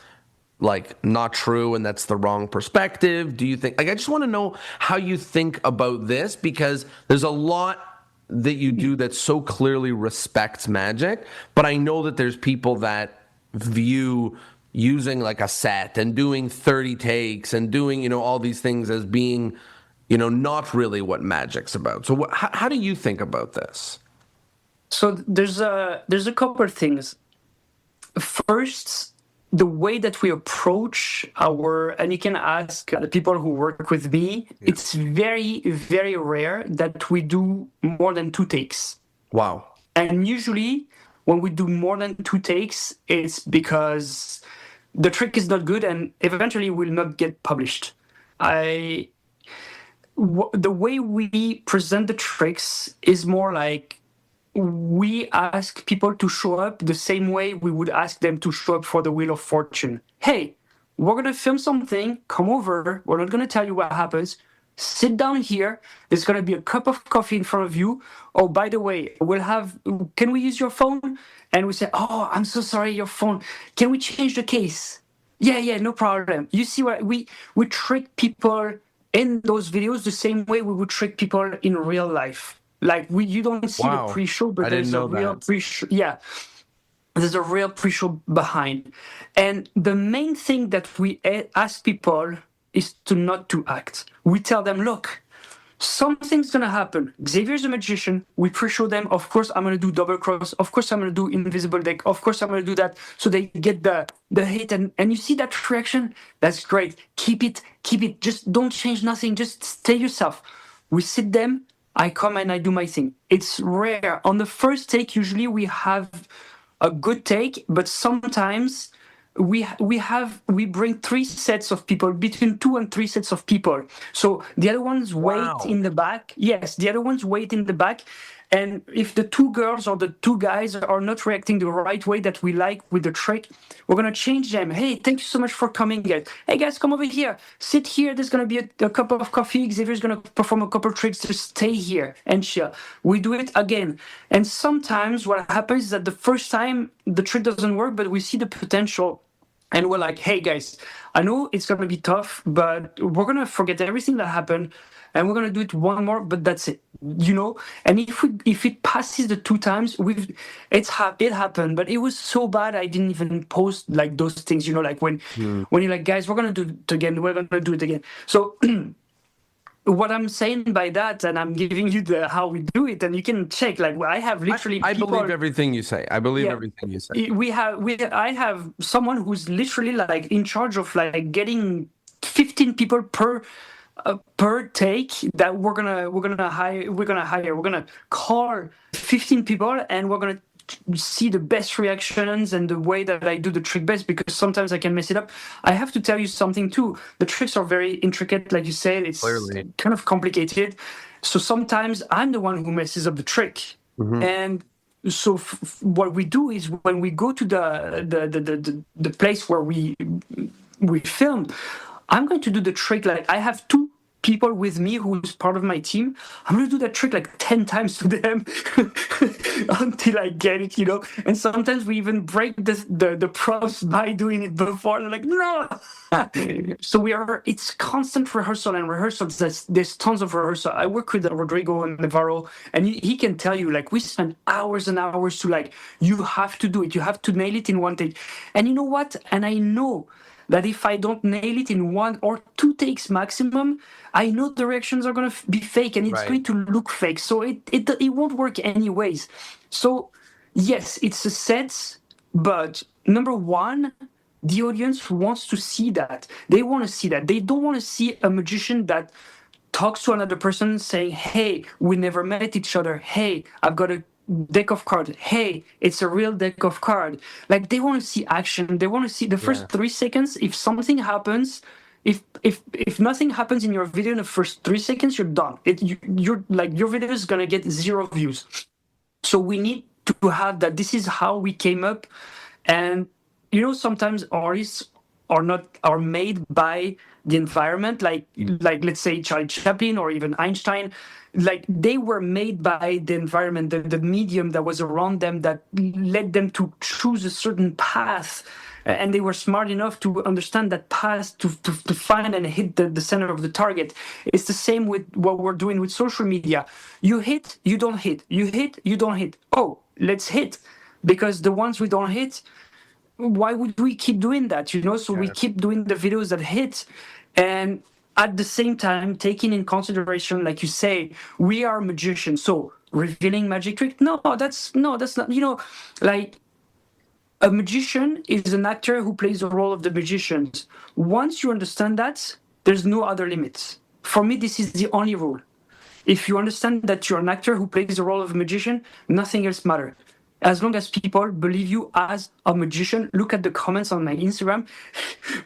like not true and that's the wrong perspective? Do you think, I just want to know how you think about this, because there's a lot that you do that so clearly respects magic, but I know that there's people that view using like a set and doing 30 takes and doing, all these things as being, not really what magic's about. So how do you think about this? So there's a couple of things. First, the way that we approach and you can ask the people who work with me, it's very, very rare that we do more than 2 takes. Wow. And usually when we do more than 2 takes, it's because the trick is not good and eventually will not get published. The way we present the tricks is more like we ask people to show up the same way we would ask them to show up for the Wheel of Fortune. Hey, we're going to film something, come over, we're not going to tell you what happens. Sit down here, there's going to be a cup of coffee in front of you. Oh, by the way, can we use your phone? And we say, oh, I'm so sorry, your phone. Can we change the case? Yeah, no problem. You see what we trick people in those videos the same way we would trick people in real life. Like you don't see the pre-show, but there's a real pre-show. Yeah, there's a real pre-show behind. And the main thing that we ask people is to not to act. We tell them, look, something's gonna happen. Xavier's a magician. We pre-show them. Of course, I'm gonna do double cross. Of course, I'm gonna do invisible deck. Of course, I'm gonna do that. So they get the hit, and you see that reaction. That's great. Keep it. Just don't change nothing. Just stay yourself. We sit them. I come and I do my thing. It's rare. On the first take, usually we have a good take, but sometimes we bring 3 sets of people, between 2 and 3 sets of people. So the other ones wait in the back. Yes, the other ones wait in the back. And if the 2 girls or the 2 guys are not reacting the right way that we like with the trick, we're going to change them. Hey, thank you so much for coming, guys. Hey, guys, come over here. Sit here. There's going to be a cup of coffee. Xavier's going to perform a couple of tricks. Just stay here and chill. We do it again. And sometimes what happens is that the first time the trick doesn't work, but we see the potential. And we're like, hey, guys, I know it's going to be tough, but we're going to forget everything that happened. And we're gonna do it one more, but that's it, And if it passes the 2 times, it happened, but it was so bad I didn't even post like those things, like when you're like, guys, we're gonna do it again, we're gonna do it again. So what I'm saying by that, and I'm giving you how we do it, and you can check. Like, I have literally. I believe everything you say. Everything you say. I have someone who's literally like in charge of like getting 15 people per take that we're gonna call 15 people, and we're gonna see the best reactions and the way that I do the trick best, because sometimes I can mess it up. I have to tell you something too. The tricks are very intricate, like you said. It's kind of complicated. So sometimes I'm the one who messes up the trick. Mm-hmm. And so what we do is when we go to the place where we film, I'm going to do the trick. Like, I have 2 people with me who's part of my team. I'm going to do that trick like 10 times to them until I get it, And sometimes we even break the props by doing it before. They're like, no! So it's constant rehearsal and rehearsals. There's tons of rehearsal. I work with Rodrigo and Navarro, and he can tell you, like, we spend hours and hours to, like, you have to do it. You have to nail it in 1 take. And you know what? And I know that if I don't nail it in 1 or 2 takes maximum, I know the reactions are going to be fake, and it's going to look fake. So it won't work anyways. So yes, it's a set, but number 1, the audience wants to see that. They want to see that. They don't want to see a magician that talks to another person saying, hey, we never met each other. Hey, I've got a deck of cards. Hey, it's a real deck of cards. Like, they want to see action. They want to see the first 3 seconds. If something happens, if nothing happens in your video in the first 3 seconds, you're done. You're like, your video is gonna get 0 views. So we need to have that. This is how we came up. And sometimes artists are made by the environment, like let's say Charlie Chaplin or even Einstein. Like, they were made by the environment, the medium that was around them that led them to choose a certain path, and they were smart enough to understand that path to find and hit the center of the target. It's the same with what we're doing with social media. You hit, you don't hit. You hit, you don't hit. Oh, let's hit, because the ones we don't hit, why would we keep doing that? So we keep doing the videos that hit, and at the same time taking in consideration, like you say, we are magicians. So revealing magic trick? No, that's not. Like, a magician is an actor who plays the role of the magicians. Once you understand that, there's no other limits. For me, this is the only rule. If you understand that you're an actor who plays the role of a magician, nothing else matters. as long as people believe you as a magician. Look at the comments on my Instagram.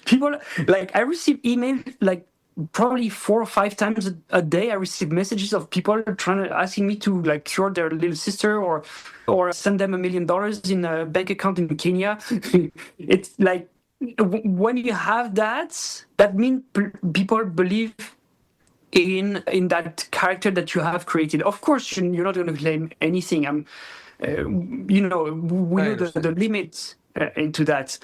People, like, I receive email like probably 4 or 5 times a day. I receive messages of people trying to asking me to like cure their little sister or send them $1 million in a bank account in Kenya. It's like when you have that, that means people believe in that character that you have created. Of course, you're not going to claim anything. We I know the understand. limits into that.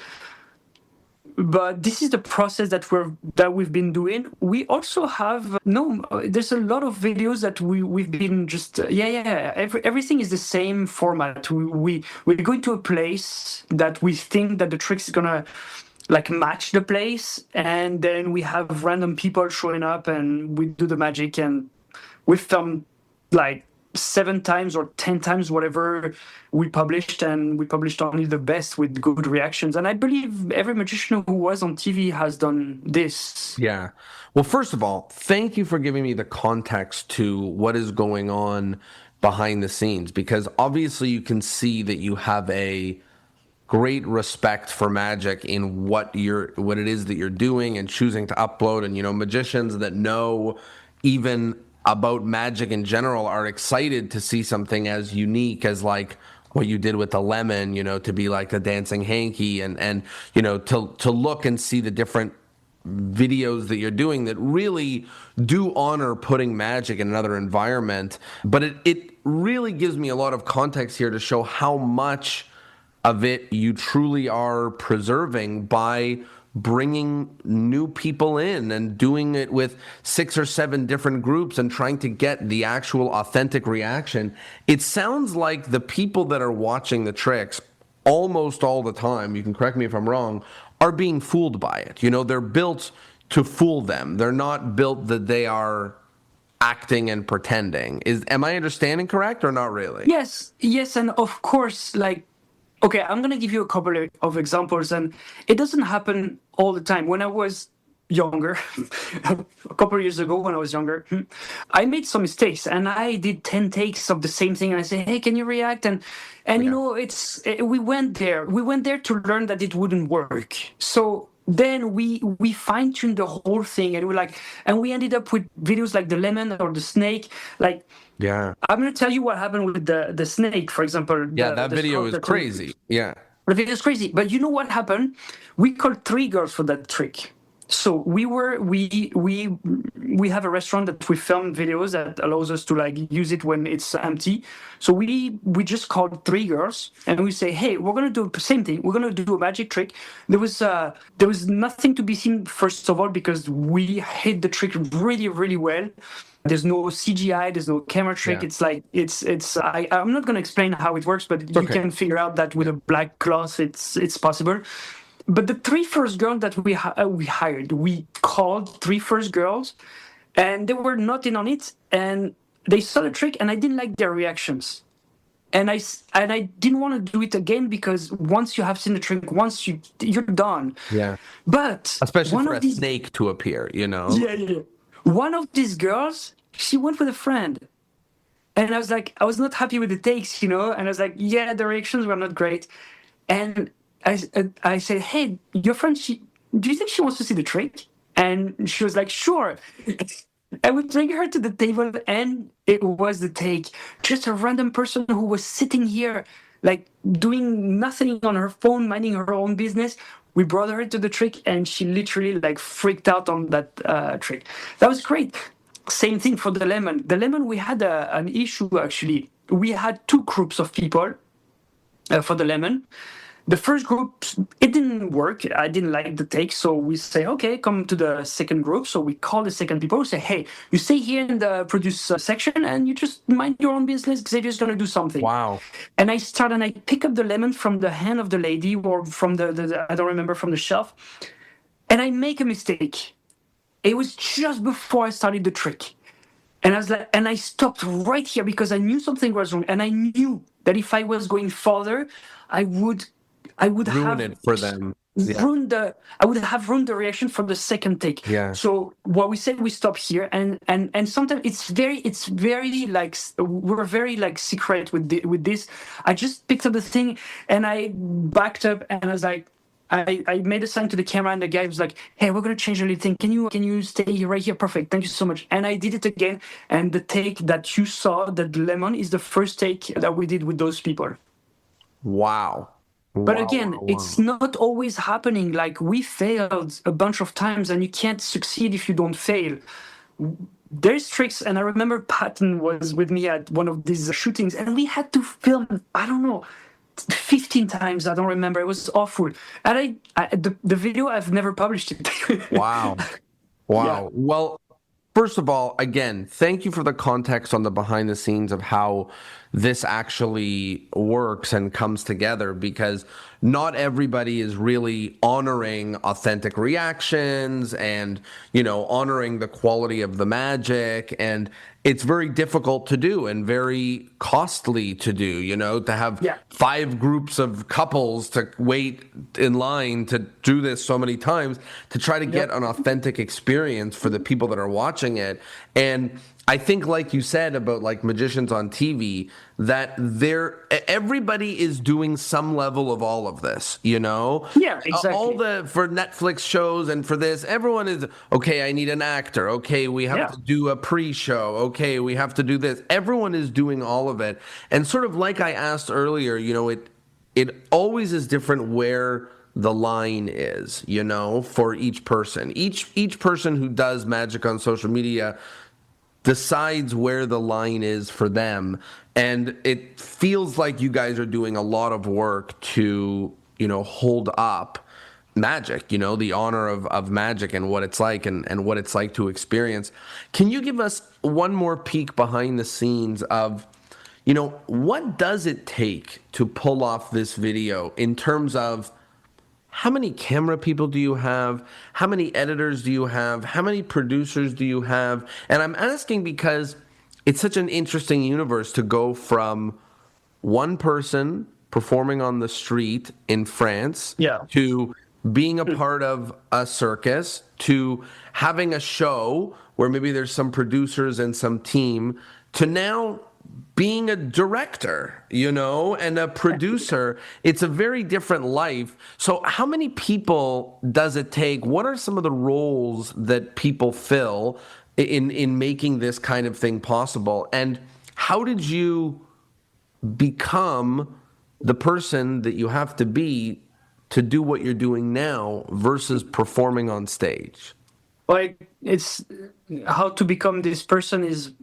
But this is the process that we've been doing. We also have no. There's a lot of videos that we've been just everything is the same format. We go into a place that we think that the trick is gonna like match the place, and then we have random people showing up and we do the magic, and we film like 7 times or 10 times whatever we published, and we published only the best with good reactions. And I believe every magician who was on TV has done this. Yeah. Well, first of all, thank you for giving me the context to what is going on behind the scenes, because obviously you can see that you have a great respect for magic in what it is that you're doing and choosing to upload. And magicians that know even about magic in general are excited to see something as unique as like what you did with the lemon, to be like the dancing hanky, and to look and see the different videos that you're doing that really do honor putting magic in another environment. But it really gives me a lot of context here to show how much of it you truly are preserving by bringing new people in and doing it with 6 or 7 different groups and trying to get the actual authentic reaction. It sounds like the people that are watching the tricks almost all the time, you can correct me if I'm wrong, are being fooled by it. They're built to fool them. They're not built that they are acting and pretending. Am I understanding correct or not really? Yes, and of course, like, okay, I'm gonna give you a couple of examples, and it doesn't happen all the time. When I was younger, a couple of years ago, when I was younger, I made some mistakes, and I did 10 takes of the same thing. And I say, "Hey, can you react?" And we went there to learn that it wouldn't work. So then we fine-tuned the whole thing, and we ended up with videos like the lemon or the snake, like. Yeah. I'm going to tell you what happened with the snake, for example. That video is crazy. Yeah. The video is crazy. But you know what happened? We called 3 girls for that trick. So we have a restaurant that we film videos that allows us to like use it when it's empty. So we just called 3 girls and we say, hey, we're gonna do the same thing. We're gonna do a magic trick. There was nothing to be seen, first of all, because we hit the trick really, really well. There's no CGI, there's no camera trick. Yeah. It's like I'm not gonna explain how it works, but you can figure out that with a black cloth, it's possible. But the 3 first girls that we hired, we called 3 first girls, and they were not in on it, and they saw the trick, and I didn't like their reactions, and I didn't want to do it again, because once you have seen the trick, once you're done. Yeah. But especially for a snake to appear, Yeah. One of these girls, she went with a friend. And I was not happy with the takes, and I was like, yeah, the reactions were not great. And I said, hey, your friend, do you think she wants to see the trick? And she was like, sure. I would bring her to the table, and it was the take. Just a random person who was sitting here, like doing nothing on her phone, minding her own business. We brought her to the trick, and she literally like freaked out on that trick. That was great. Same thing for the lemon. The lemon, we had an issue actually. We had 2 groups of people for the lemon. The first group, it didn't work. I didn't like the take. So we say, okay, come to the second group. So we call the second people, say, hey, you stay here in the produce section and you just mind your own business. Xavier's going to do something. Wow. And I pick up the lemon from the hand of the lady, or from the I don't remember, from the shelf. And I make a mistake. It was just before I started the trick. And I was like, and I stopped right here because I knew something was wrong. And I knew that if I was going further, I would ruin it for them. Yeah. ruined the reaction for the second take. Yeah. So what we said, we stop here, and sometimes it's very like we're very like secret with this. I just picked up the thing and I backed up and I was like, I made a sign to the camera and the guy was like, "Hey, we're gonna change a little thing. Can you stay right here? Perfect. Thank you so much." And I did it again. And the take that you saw, that lemon, is the first take that we did with those people. Wow. But again, it's not always happening. Like, we failed a bunch of times, and you can't succeed if you don't fail. There's tricks, and I remember Patton was with me at one of these shootings, and we had to film, I don't know, 15 times. I don't remember. It was awful. And the video, I've never published it. Wow. Yeah. Well, first of all, again, thank you for the context on the behind the scenes of how this actually works and comes together, because not everybody is really honoring authentic reactions and, honoring the quality of the magic. And it's very difficult to do and very costly to do, to have 5 groups of couples to wait in line to do this so many times to try to get an authentic experience for the people that are watching it. And I think, like you said about like magicians on TV, that everybody is doing some level of all of this, Yeah, exactly. For Netflix shows and for this, everyone is, okay, I need an actor. Okay, we have to do a pre-show. Okay, we have to do this. Everyone is doing all of it. And sort of like I asked earlier, it always is different where the line is, for each person. Each person who does magic on social media decides where the line is for them. And it feels like you guys are doing a lot of work to, hold up magic, the honor of magic and what it's like and what it's like to experience. Can you give us one more peek behind the scenes of, what does it take to pull off this video in terms of how many camera people do you have? How many editors do you have? How many producers do you have? And I'm asking because it's such an interesting universe to go from one person performing on the street in France to being a part of a circus to having a show where maybe there's some producers and some team to now being a director, and a producer. It's a very different life. So how many people does it take? What are some of the roles that people fill in making this kind of thing possible? And how did you become the person that you have to be to do what you're doing now versus performing on stage? Like, it's how to become this person is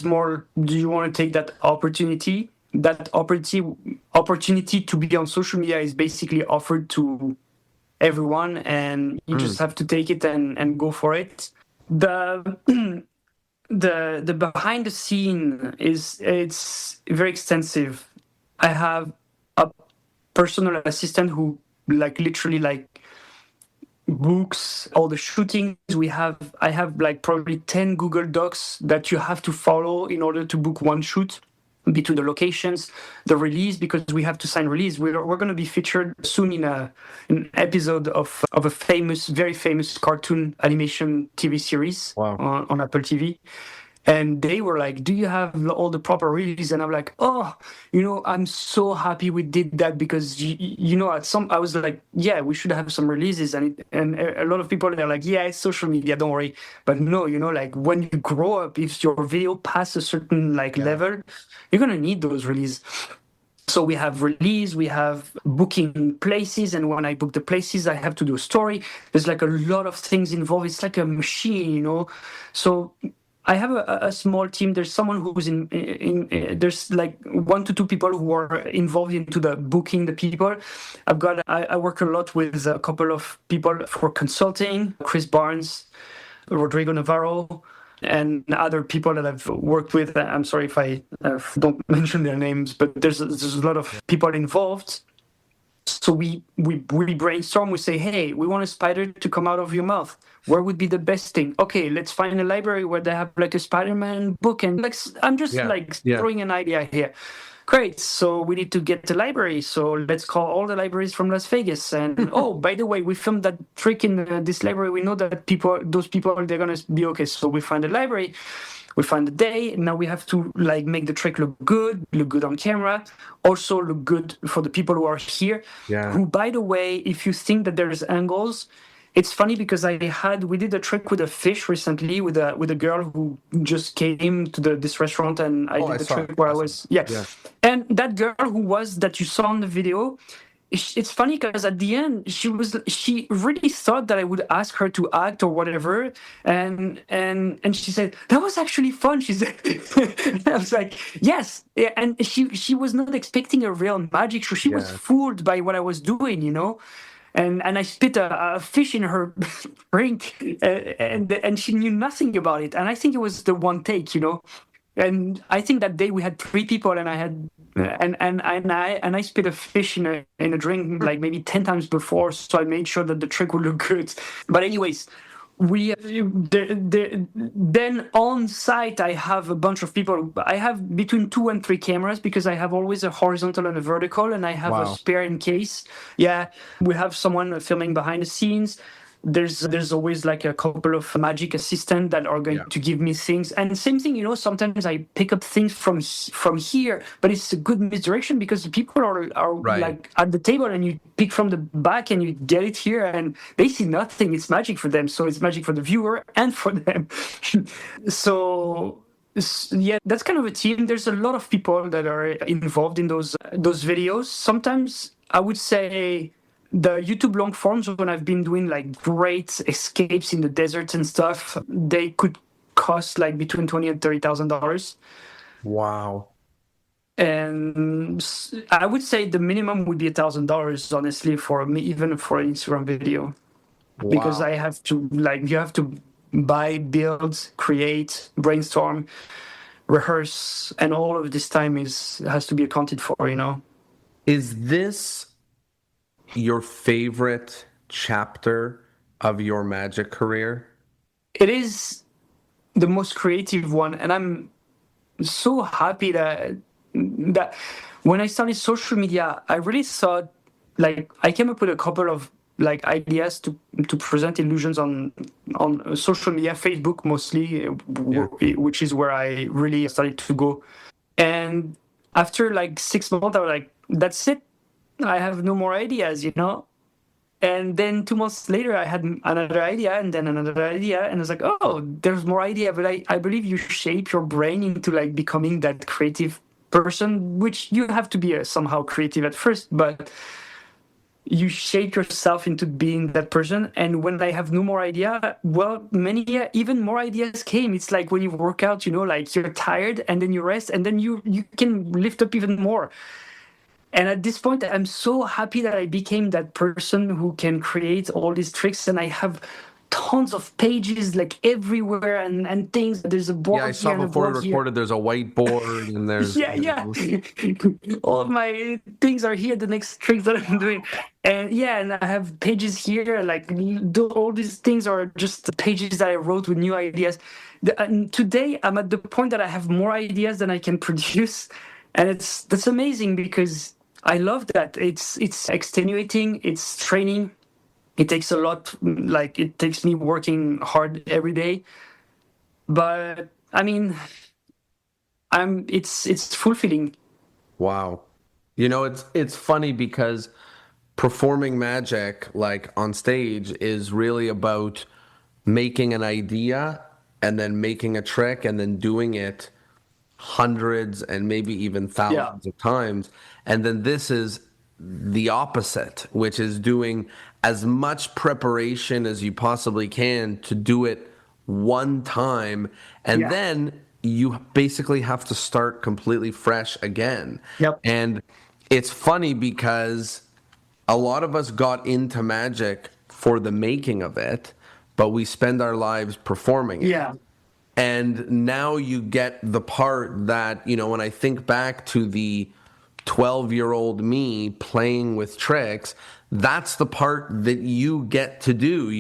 more, do you want to take that opportunity? That opportunity to be on social media is basically offered to everyone, and you just have to take it and go for it. The behind the scene it's very extensive. I have a personal assistant who literally books all the shootings. I have probably 10 Google Docs that you have to follow in order to book one shoot, between the locations, the release, because we have to sign release. We're going to be featured soon in an episode of a very famous cartoon animation TV series on Apple TV. And they were like, "Do you have all the proper release?" And I'm like, "Oh, I'm so happy we did that, because I was like, yeah, we should have some releases." And a lot of people, they're like, "Yeah, it's social media, don't worry." But no, when you grow up, if your video passes a certain level, you're gonna need those releases. So we have release, we have booking places, and when I book the places, I have to do a story. There's a lot of things involved. It's like a machine, So I have a small team. There's someone who's there's 1 to 2 people who are involved into the booking the people. I work a lot with a couple of people for consulting, Chris Barnes, Rodrigo Navarro, and other people that I've worked with. I'm sorry if I don't mention their names, but there's a lot of people involved. So we brainstorm. We say, "Hey, we want a spider to come out of your mouth. Where would be the best thing? Okay, let's find a library where they have a Spider-Man book." And I'm just throwing an idea here. great. So we need to get the library. So let's call all the libraries from Las Vegas. And oh, by the way, we filmed that trick in this library. We know that those people, they're gonna be okay. So we find the library, we find the day. Now we have to like make the trick look good on camera, also look good for the people who are here. Yeah. Who, by the way, if you think that there's angles, it's funny because we did a trick with a fish recently with a girl who just came to this restaurant, and I did the trick where I was and that girl that you saw in the video. It's funny because at the end she really thought that I would ask her to act or whatever, and she said that was actually fun. She said, I was like, yes, yeah, and she was not expecting a real magic show. She was fooled by what I was doing, and I spit a fish in her drink, and she knew nothing about it. And I think it was the one take, And I think that day we had 3 people, and I had and I spit a fish in a drink like maybe 10 times before, so I made sure that the trick would look good. But anyways, then on site I have a bunch of people. I have between 2 and 3 cameras because I have always a horizontal and a vertical, and I have a spare in case. Yeah, we have someone filming behind the scenes. There's always like a couple of magic assistants that are going to give me things. And same thing, sometimes I pick up things from here, but it's a good misdirection because the people are like at the table, and you pick from the back and you get it here, and they see nothing. It's magic for them, so it's magic for the viewer and for them. So yeah, that's kind of a team. There's a lot of people that are involved in those videos. Sometimes I would say the YouTube long forms, when I've been doing like great escapes in the desert and stuff, they could cost like between $20,000 and $30,000. Wow. And I would say the minimum would be $1,000, honestly, for me, even for an Instagram video. Wow. Because you have to buy, build, create, brainstorm, rehearse, and all of this time has to be accounted for, Is this your favorite chapter of your magic career? It is the most creative one, and I'm so happy that when I started social media, I really thought, like, I came up with a couple of like ideas to present illusions on social media, Facebook mostly, which is where I really started to go. And after like 6 months, I was like, that's it. I have no more ideas, And then 2 months later, I had another idea, and then another idea, and I was like, oh, there's more idea. But I believe you shape your brain into like becoming that creative person, which you have to be somehow creative at first, but you shape yourself into being that person. And when I have no more idea, well, even more ideas came. It's like when you work out, like you're tired, and then you rest, and then you can lift up even more. And at this point, I'm so happy that I became that person who can create all these tricks. And I have tons of pages like everywhere and things. There's a board. Yeah, I saw before we recorded, there's a whiteboard and there's... Yeah. All of my things are here, the next tricks that I'm doing. And I have pages here. Like all these things are just pages that I wrote with new ideas. And today, I'm at the point that I have more ideas than I can produce. And that's amazing because I love that. It's extenuating. It's training. It takes a lot. Like it takes me working hard every day. But I mean, it's fulfilling. Wow. It's funny because performing magic like on stage is really about making an idea and then making a trick and then doing it hundreds and maybe even thousands of times. And then this is the opposite, which is doing as much preparation as you possibly can to do it one time. And then you basically have to start completely fresh again. Yep. And it's funny because a lot of us got into magic for the making of it, but we spend our lives performing it. Yeah. And now you get the part that, when I think back to the 12-year-old me playing with tricks, that's the part that you get to do,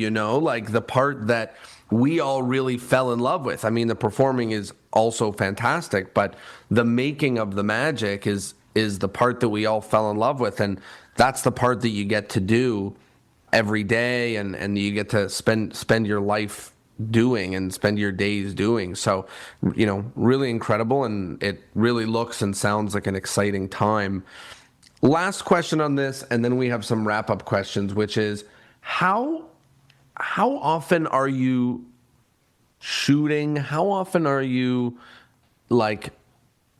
like the part that we all really fell in love with. I mean, the performing is also fantastic, but the making of the magic is the part that we all fell in love with. And that's the part that you get to do every day, and you get to spend your life doing and spend your days doing. So, really incredible, and it really looks and sounds like an exciting time. Last question on this, and then we have some wrap-up questions, which is how often are you shooting? How often are you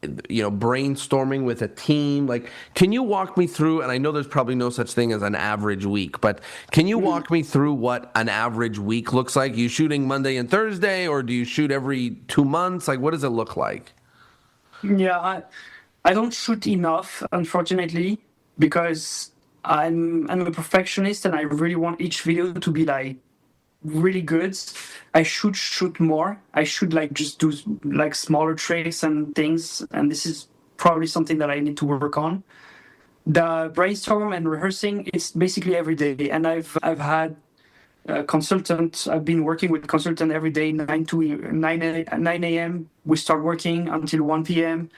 brainstorming with a team? Like, can you walk me through, and I know there's probably no such thing as an average week, but can you walk me through what an average week looks like? You shooting Monday and Thursday, or do you shoot every 2 months? Like, what does it look like? Yeah, I don't shoot enough, unfortunately, because I'm a perfectionist and I really want each video to be like really good. I should shoot more. I should just do like smaller tricks and things, and this is probably something that I need to work on. The brainstorm and rehearsing, it's basically every day, and I've had a consultant. I've been working with a consultant every day, 9 a.m. We start working until 1 p.m.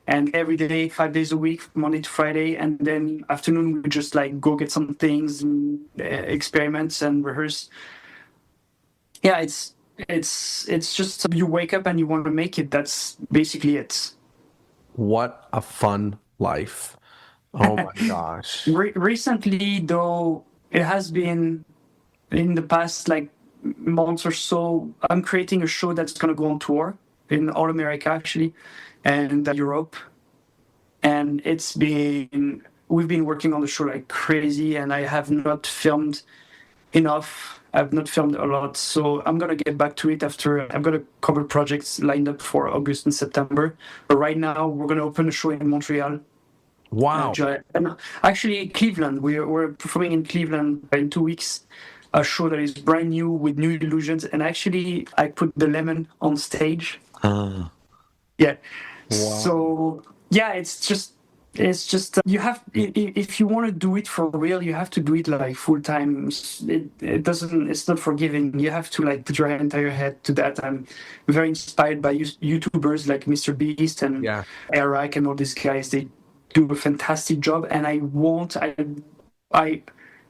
and every day, 5 days a week, Monday to Friday, and then afternoon we just go get some things and experiments and rehearse. Yeah, it's just you wake up and you want to make it. That's basically it. What a fun life. Oh my gosh. Recently, though, it has been in the past months or so, I'm creating a show that's going to go on tour in all America, actually, and Europe. And we've been working on the show like crazy, and I have not filmed enough. I've not filmed a lot, so I'm gonna get back to it after. I've got a couple projects lined up for August and September. But right now, we're gonna open a show in Montreal. Wow. And actually, Cleveland. We're performing in Cleveland in 2 weeks. A show that is brand new with new illusions, and actually, I put the lemon on stage. Yeah. Wow. So yeah, it's just you have, if you want to do it for real, you have to do it like full time. It's not forgiving. You have to put your entire head to that. I'm very inspired by YouTubers like Mr. Beast and Eric and all these guys. They do a fantastic job, and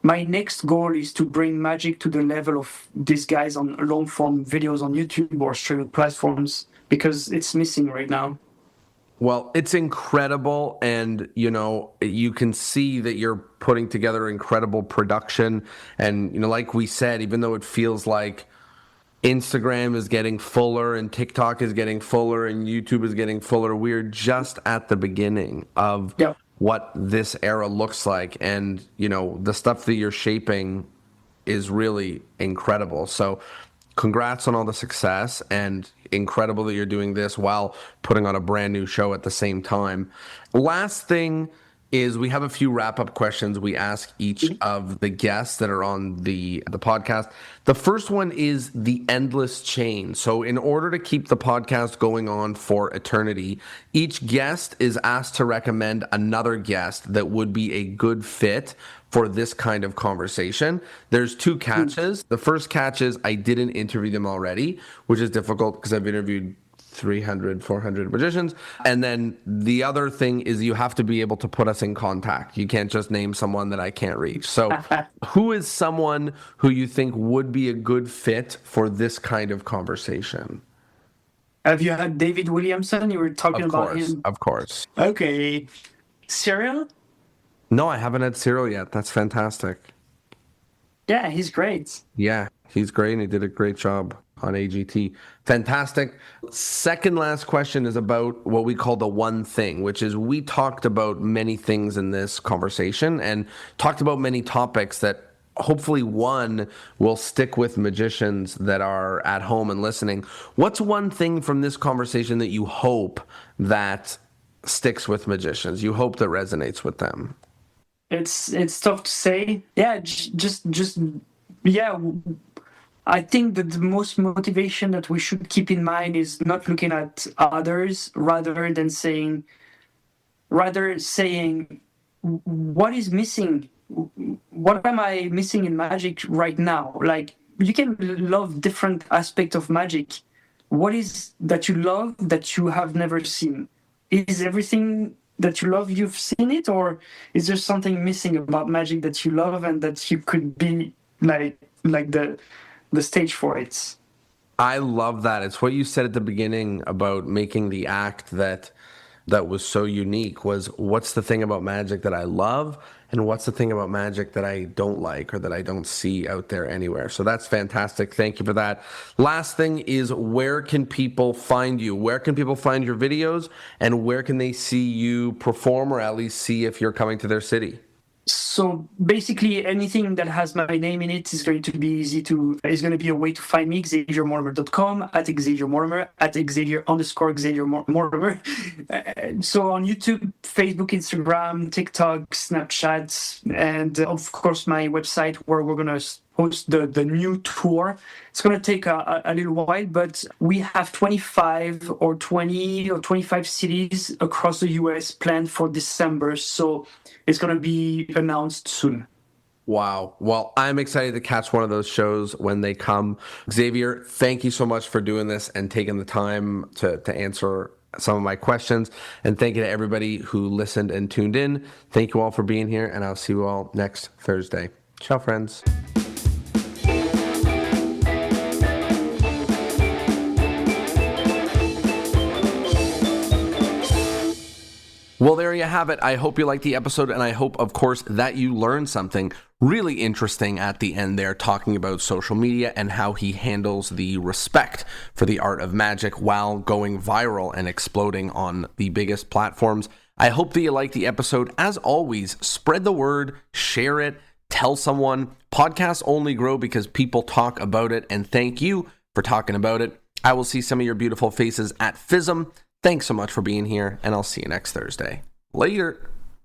my next goal is to bring magic to the level of these guys on long form videos on YouTube or streaming platforms, because it's missing right now. Well, it's incredible, and you can see that you're putting together incredible production. And like we said, even though it feels like Instagram is getting fuller and TikTok is getting fuller and YouTube is getting fuller, we're just at the beginning of what this era looks like. And the stuff that you're shaping is really incredible. So congrats on all the success, and incredible that you're doing this while putting on a brand new show at the same time. Last thing is, we have a few wrap-up questions we ask each of the guests that are on the podcast. The first one is the endless chain. So in order to keep the podcast going on for eternity, each guest is asked to recommend another guest that would be a good fit for this kind of conversation. There's 2 catches. The first catch is I didn't interview them already, which is difficult because I've interviewed 300, 400 magicians. And then the other thing is you have to be able to put us in contact. You can't just name someone that I can't reach. So who is someone who you think would be a good fit for this kind of conversation? Have you had David Williamson? You were talking about him. Of course. Okay. Cyril? No, I haven't had Cyril yet. That's fantastic. Yeah, he's great. Yeah, he's great, and he did a great job on AGT. Fantastic. Second last question is about what we call the one thing, which is we talked about many things in this conversation and talked about many topics that hopefully one will stick with magicians that are at home and listening. What's one thing from this conversation that you hope that sticks with magicians? You hope that resonates with them? It's tough to say. Yeah, I think that the most motivation that we should keep in mind is not looking at others rather than saying, rather saying, what is missing? What am I missing in magic right now? Like, you can love different aspects of magic. What is that you love that you have never seen? Is everything that you love, you've seen it, or is there something missing about magic that you love and that you could be like the stage for it? I love that. It's what you said at the beginning about making the act that was so unique was, what's the thing about magic that I love, and what's the thing about magic that I don't like or that I don't see out there anywhere. So that's fantastic. Thank you for that. Last thing is, where can people find you? Where can people find your videos, and where can they see you perform, or at least see if you're coming to their city? So basically, anything that has my name in it is going to be is going to be a way to find me, xaviermortimer.com, at Xavier Mortimer, at Xavier_Xavier Mortimer. So on YouTube, Facebook, Instagram, TikTok, Snapchat, and of course my website, where we're going to host the new tour. It's going to take a little while, but we have 25 or 20 or 25 cities across the US planned for December. So it's going to be announced soon. Wow. Well, I'm excited to catch one of those shows when they come. Xavier, thank you so much for doing this and taking the time to answer some of my questions. And thank you to everybody who listened and tuned in. Thank you all for being here, and I'll see you all next Thursday. Ciao, friends. Well, there you have it. I hope you liked the episode, and I hope, of course, that you learned something really interesting at the end there, talking about social media and how he handles the respect for the art of magic while going viral and exploding on the biggest platforms. I hope that you liked the episode. As always, spread the word, share it, tell someone. Podcasts only grow because people talk about it, and thank you for talking about it. I will see some of your beautiful faces at FISM. Thanks so much for being here, and I'll see you next Thursday. Later.